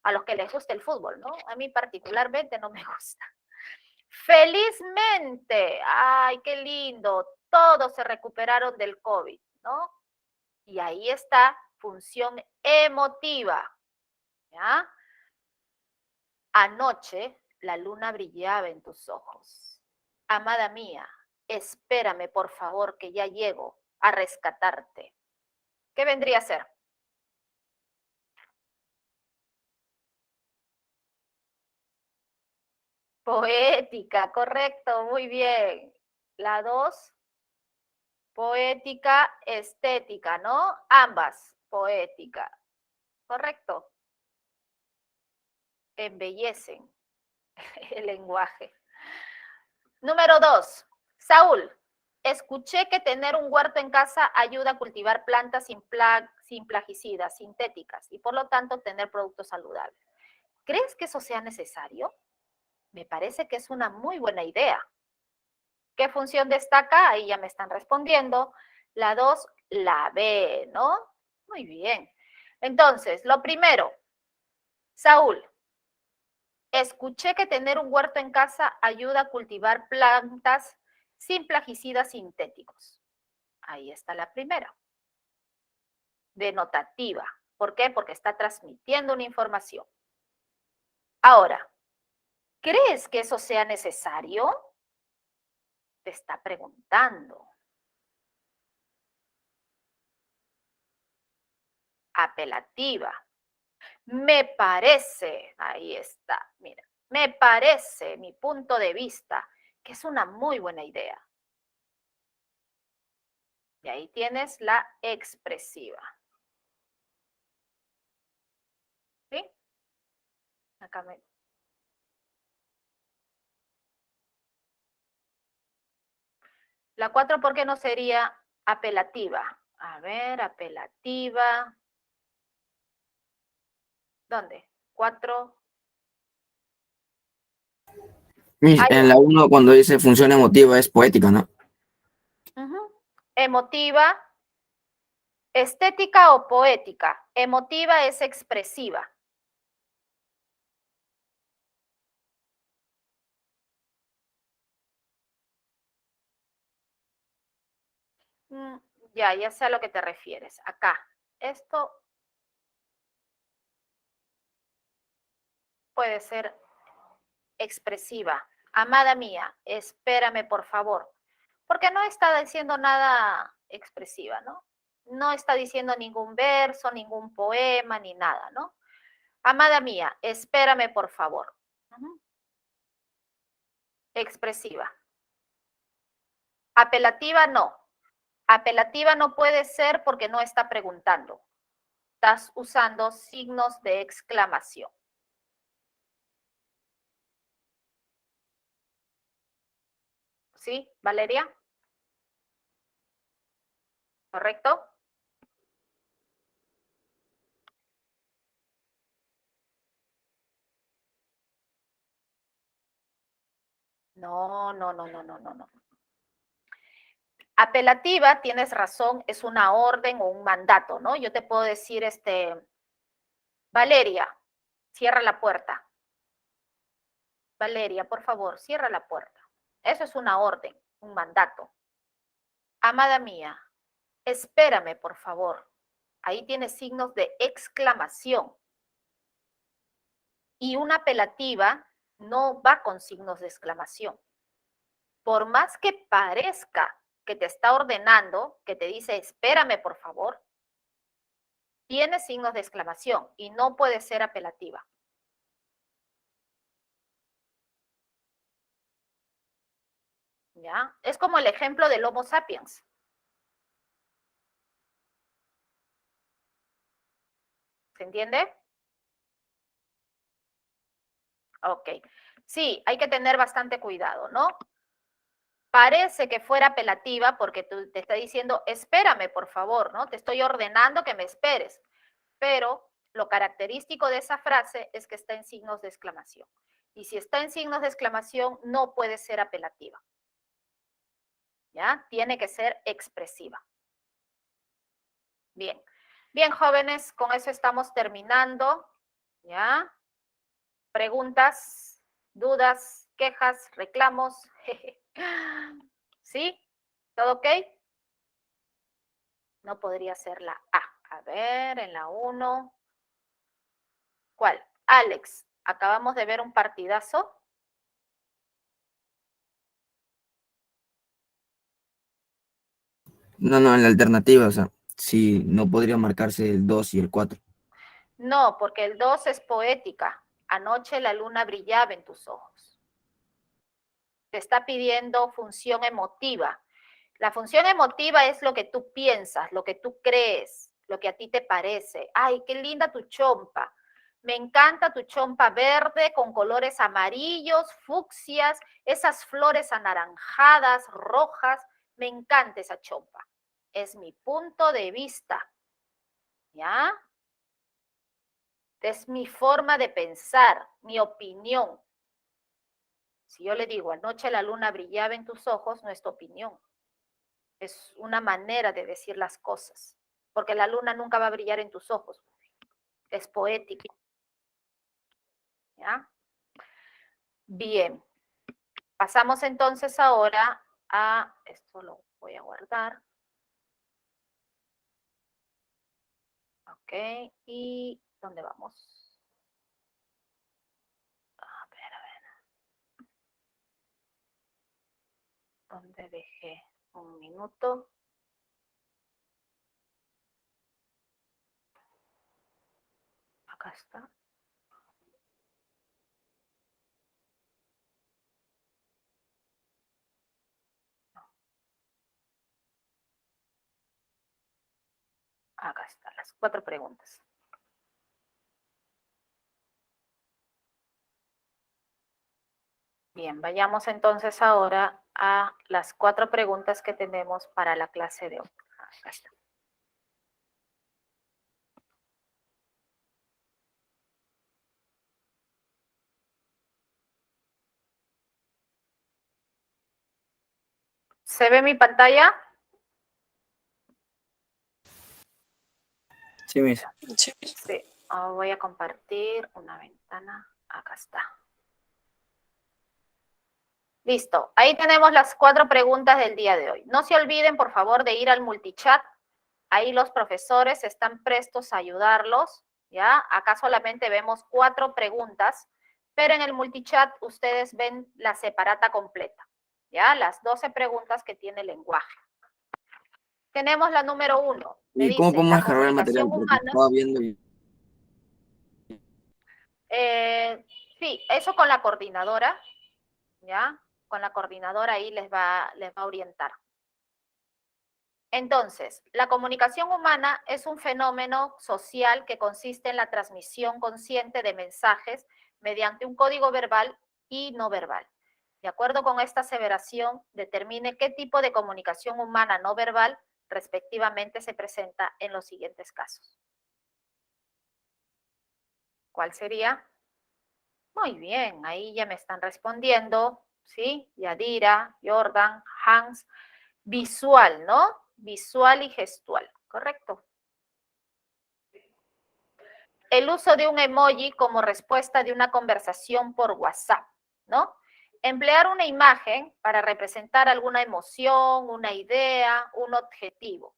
a los que les gusta el fútbol, ¿no? A mí particularmente no me gusta. Felizmente, ay, qué lindo, todos se recuperaron del COVID, ¿no? Y ahí está, función emotiva, ¿ya? Anoche la luna brillaba en tus ojos. Amada mía, espérame, por favor, que ya llego a rescatarte. ¿Qué vendría a ser? Poética, correcto, muy bien. La 2, poética, estética, ¿no? Ambas, poética, correcto. Embellecen el lenguaje. Número 2, Saúl, escuché que tener un huerto en casa ayuda a cultivar plantas sin plaguicidas, sintéticas, y por lo tanto tener productos saludables. ¿Crees que eso sea necesario? Me parece que es una muy buena idea. ¿Qué función destaca? Ahí ya me están respondiendo. La 2, la B, ¿no? Muy bien. Entonces, lo primero, Saúl, escuché que tener un huerto en casa ayuda a cultivar plantas sin plaguicidas sintéticos. Ahí está la primera. Denotativa. ¿Por qué? Porque está transmitiendo una información. Ahora, ¿crees que eso sea necesario? Te está preguntando. Apelativa. Me parece, ahí está, mira, me parece, mi punto de vista, que es una muy buena idea. Y ahí tienes la expresiva. ¿Sí? Acá me... La 4, ¿por qué no sería apelativa? A ver, apelativa. ¿Dónde? 4. En la 1, cuando dice función emotiva, es poética, ¿no? Emotiva, estética o poética. Emotiva es expresiva. Ya sé a lo que te refieres. Acá, esto puede ser expresiva. Amada mía, espérame por favor. Porque no está diciendo nada expresiva, ¿no? No está diciendo ningún verso, ningún poema, ni nada, ¿no? Amada mía, espérame por favor. Expresiva. Apelativa no. Apelativa no puede ser porque no está preguntando. Estás usando signos de exclamación. ¿Sí, Valeria? ¿Correcto? No. Apelativa, tienes razón, es una orden o un mandato, ¿no? Yo te puedo decir, Valeria, cierra la puerta. Valeria, por favor, cierra la puerta. Eso es una orden, un mandato. Amada mía, espérame, por favor. Ahí tiene signos de exclamación. Y una apelativa no va con signos de exclamación. Por más que parezca que te está ordenando, que te dice espérame, por favor, tiene signos de exclamación y no puede ser apelativa. ¿Ya? Es como el ejemplo del Homo sapiens. ¿Se entiende? Ok. Sí, hay que tener bastante cuidado, ¿no? Parece que fuera apelativa porque tú te está diciendo, espérame, por favor, ¿no? Te estoy ordenando que me esperes. Pero lo característico de esa frase es que está en signos de exclamación. Y si está en signos de exclamación, no puede ser apelativa. ¿Ya? Tiene que ser expresiva. Bien. Bien, jóvenes, con eso estamos terminando. ¿Ya? Preguntas, dudas, quejas, reclamos. ¿Sí? ¿Todo ok? No podría ser la A. A ver, en la 1. ¿Cuál? Alex, acabamos de ver un partidazo. No, no, en la alternativa, o sea, sí, no podría marcarse el 2 y el 4. No, porque el 2 es poética. Anoche la luna brillaba en tus ojos. Te está pidiendo función emotiva. La función emotiva es lo que tú piensas, lo que tú crees, lo que a ti te parece. Ay, qué linda tu chompa. Me encanta tu chompa verde con colores amarillos, fucsias, esas flores anaranjadas, rojas. Me encanta esa chompa. Es mi punto de vista. ¿Ya? Es mi forma de pensar, mi opinión. Si yo le digo, anoche la luna brillaba en tus ojos, no es tu opinión. Es una manera de decir las cosas. Porque la luna nunca va a brillar en tus ojos. Es poético. ¿Ya? Bien. Pasamos entonces ahora a, esto lo voy a guardar. Ok, y ¿dónde vamos? A ver, ¿dónde dejé? Un minuto. Acá está. Acá están las 4 preguntas. Bien, vayamos entonces ahora a las 4 preguntas que tenemos para la clase de hoy. Acá está. ¿Se ve mi pantalla? Sí, mis. Sí. Voy a compartir una ventana. Acá está. Listo. Ahí tenemos las 4 preguntas del día de hoy. No se olviden, por favor, de ir al multichat. Ahí los profesores están prestos a ayudarlos, ¿ya? Acá solamente vemos 4 preguntas, pero en el multichat ustedes ven la separata completa, ¿ya? Las 12 preguntas que tiene el lenguaje. Tenemos la número 1. Me ¿Y cómo dice, podemos la descargar el material? comunicación Porque humana. estaba viendo y... Sí, eso con la coordinadora, ¿ya? Con la coordinadora ahí les va a orientar. Entonces, la comunicación humana es un fenómeno social que consiste en la transmisión consciente de mensajes mediante un código verbal y no verbal. De acuerdo con esta aseveración, determine qué tipo de comunicación humana no verbal respectivamente se presenta en los siguientes casos. ¿Cuál sería? Muy bien, ahí ya me están respondiendo, ¿sí? Yadira, Jordan, Hans. Visual, ¿no? Visual y gestual, ¿correcto? El uso de un emoji como respuesta de una conversación por WhatsApp, ¿no? emplear una imagen para representar alguna emoción, una idea, un objetivo.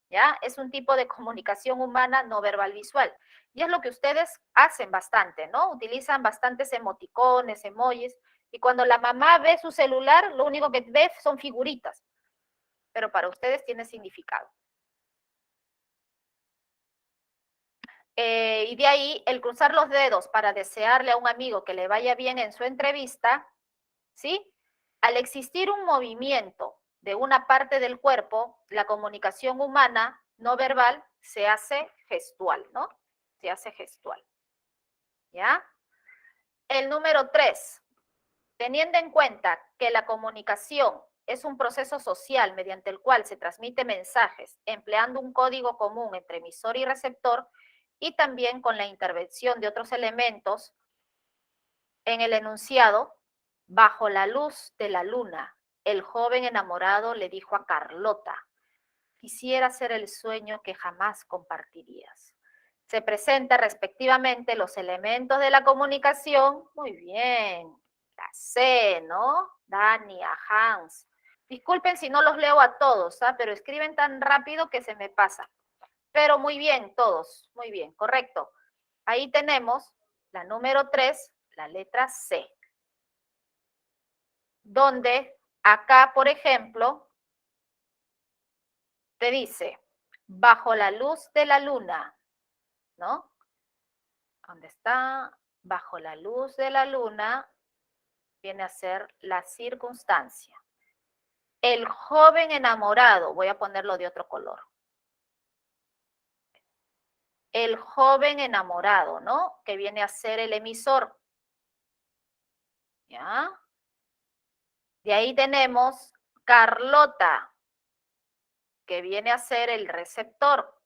¿Ya? Es un tipo de comunicación humana no verbal visual. Y es lo que ustedes hacen bastante, ¿no? Utilizan bastantes emoticones, emojis, y cuando la mamá ve su celular, lo único que ve son figuritas, pero para ustedes tiene significado. Y de ahí el cruzar los dedos para desearle a un amigo que le vaya bien en su entrevista, ¿sí? Al existir un movimiento de una parte del cuerpo, la comunicación humana no verbal se hace gestual, ¿no? Se hace gestual. ¿Ya? El número 3, teniendo en cuenta que la comunicación es un proceso social mediante el cual se transmite mensajes empleando un código común entre emisor y receptor y también con la intervención de otros elementos en el enunciado, bajo la luz de la luna, el joven enamorado le dijo a Carlota, quisiera ser el sueño que jamás compartirías. Se presenta respectivamente los elementos de la comunicación. Muy bien. La C, ¿no? Dani, a Hans. Disculpen si no los leo a todos, ¿ah? Pero escriben tan rápido que se me pasa. Pero muy bien, todos. Muy bien, correcto. Ahí tenemos la número 3, la letra C. Donde acá, por ejemplo, te dice, bajo la luz de la luna, ¿no? ¿Dónde está? Bajo la luz de la luna viene a ser la circunstancia. El joven enamorado, voy a ponerlo de otro color. El joven enamorado, ¿no? Que viene a ser el emisor. ¿Ya? De ahí tenemos Carlota, que viene a ser el receptor.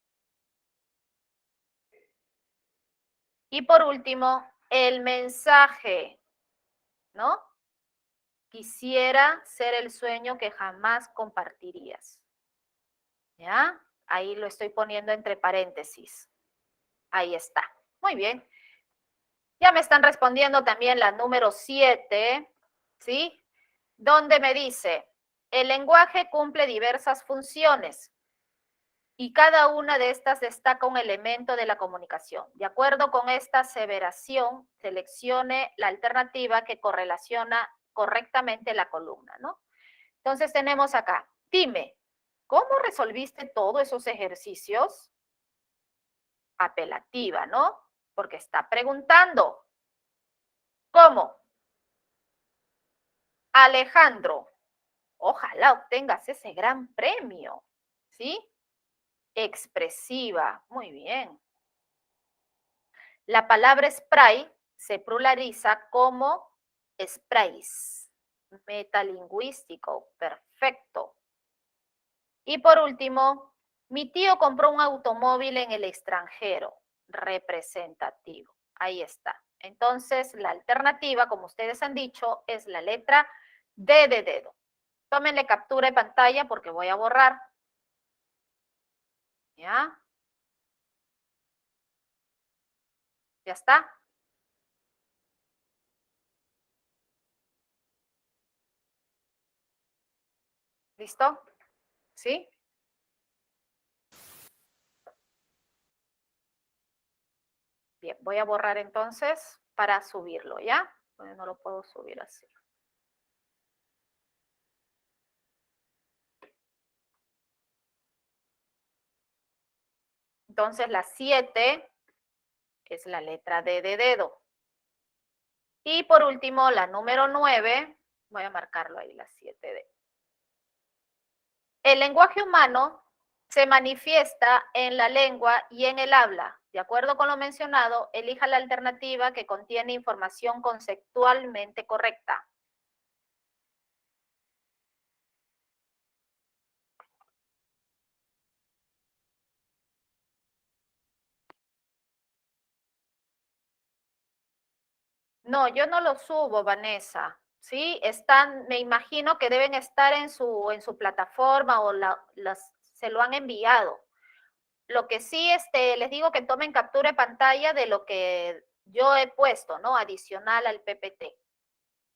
Y por último, el mensaje, ¿no? Quisiera ser el sueño que jamás compartirías. ¿Ya? Ahí lo estoy poniendo entre paréntesis. Ahí está. Muy bien. Ya me están respondiendo también la número 7, ¿sí? Donde me dice, el lenguaje cumple diversas funciones y cada una de estas destaca un elemento de la comunicación. De acuerdo con esta aseveración, seleccione la alternativa que correlaciona correctamente la columna, ¿no? Entonces tenemos acá, dime, ¿cómo resolviste todos esos ejercicios? Apelativa, ¿no? Porque está preguntando. ¿Cómo? Alejandro, ojalá obtengas ese gran premio, ¿sí? Expresiva, muy bien. La palabra spray se pluraliza como sprays. Metalingüístico, perfecto. Y por último, mi tío compró un automóvil en el extranjero, representativo. Ahí está. Entonces, la alternativa, como ustedes han dicho, es la letra D de dedo. Tómenle captura de pantalla porque voy a borrar. ¿Ya? ¿Ya está? ¿Listo? ¿Sí? Bien, voy a borrar entonces para subirlo, ¿ya? Pues no lo puedo subir así. Entonces, la 7 es la letra D de dedo. Y por último, la número 9, voy a marcarlo ahí, la 7D. El lenguaje humano se manifiesta en la lengua y en el habla. De acuerdo con lo mencionado, elija la alternativa que contiene información conceptualmente correcta. No, yo no lo subo, Vanessa. ¿Sí? Están, me imagino que deben estar en su plataforma o se lo han enviado. Lo que sí, les digo que tomen captura de pantalla de lo que yo he puesto, ¿no? Adicional al PPT.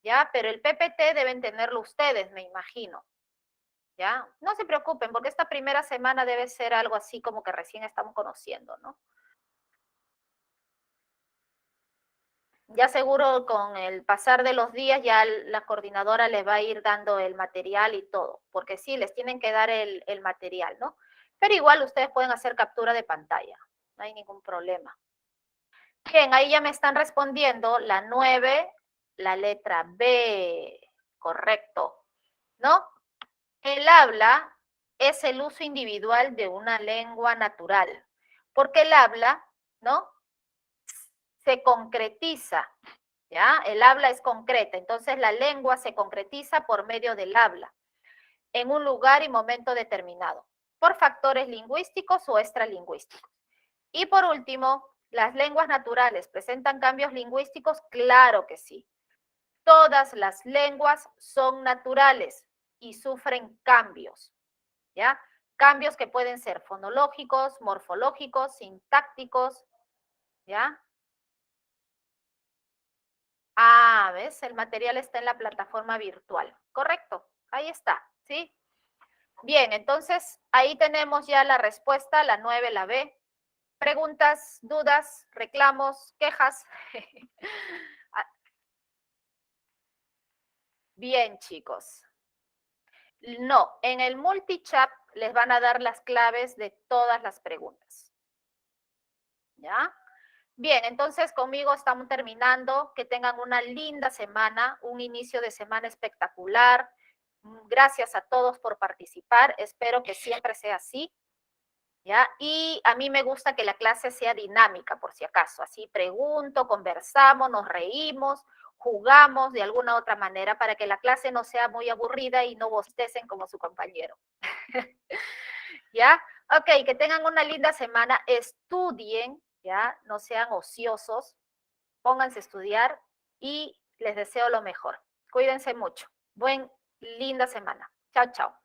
¿ya? Pero el PPT deben tenerlo ustedes, me imagino, ¿ya? No se preocupen, porque esta primera semana debe ser algo así como que recién estamos conociendo, ¿no? Ya seguro con el pasar de los días ya la coordinadora les va a ir dando el material y todo, porque sí, les tienen que dar el material, ¿no? Pero igual ustedes pueden hacer captura de pantalla, no hay ningún problema. Bien, ahí ya me están respondiendo la 9, la letra B, correcto, ¿no? El habla es el uso individual de una lengua natural, porque el habla, ¿no? Se concretiza, ¿ya? El habla es concreta, entonces la lengua se concretiza por medio del habla, en un lugar y momento determinado, por factores lingüísticos o extralingüísticos. Y por último, ¿las lenguas naturales presentan cambios lingüísticos? Claro que sí. Todas las lenguas son naturales y sufren cambios, ¿ya? Cambios que pueden ser fonológicos, morfológicos, sintácticos, ¿ya? Ah, ¿ves? El material está en la plataforma virtual. Correcto, ahí está, ¿sí? Bien, entonces ahí tenemos ya la respuesta, la 9, la B. Preguntas, dudas, reclamos, quejas. Bien, chicos. No, en el multichat les van a dar las claves de todas las preguntas. ¿Ya? Bien, entonces conmigo estamos terminando. Que tengan una linda semana, un inicio de semana espectacular. Gracias a todos por participar. Espero que siempre sea así. ¿Ya? Y a mí me gusta que la clase sea dinámica, por si acaso. Así pregunto, conversamos, nos reímos, jugamos de alguna otra manera para que la clase no sea muy aburrida y no bostecen como su compañero. ¿Ya? Ok, que tengan una linda semana, estudien, ¿ya? No sean ociosos, pónganse a estudiar y les deseo lo mejor. Cuídense mucho. Linda semana. Chao, chao.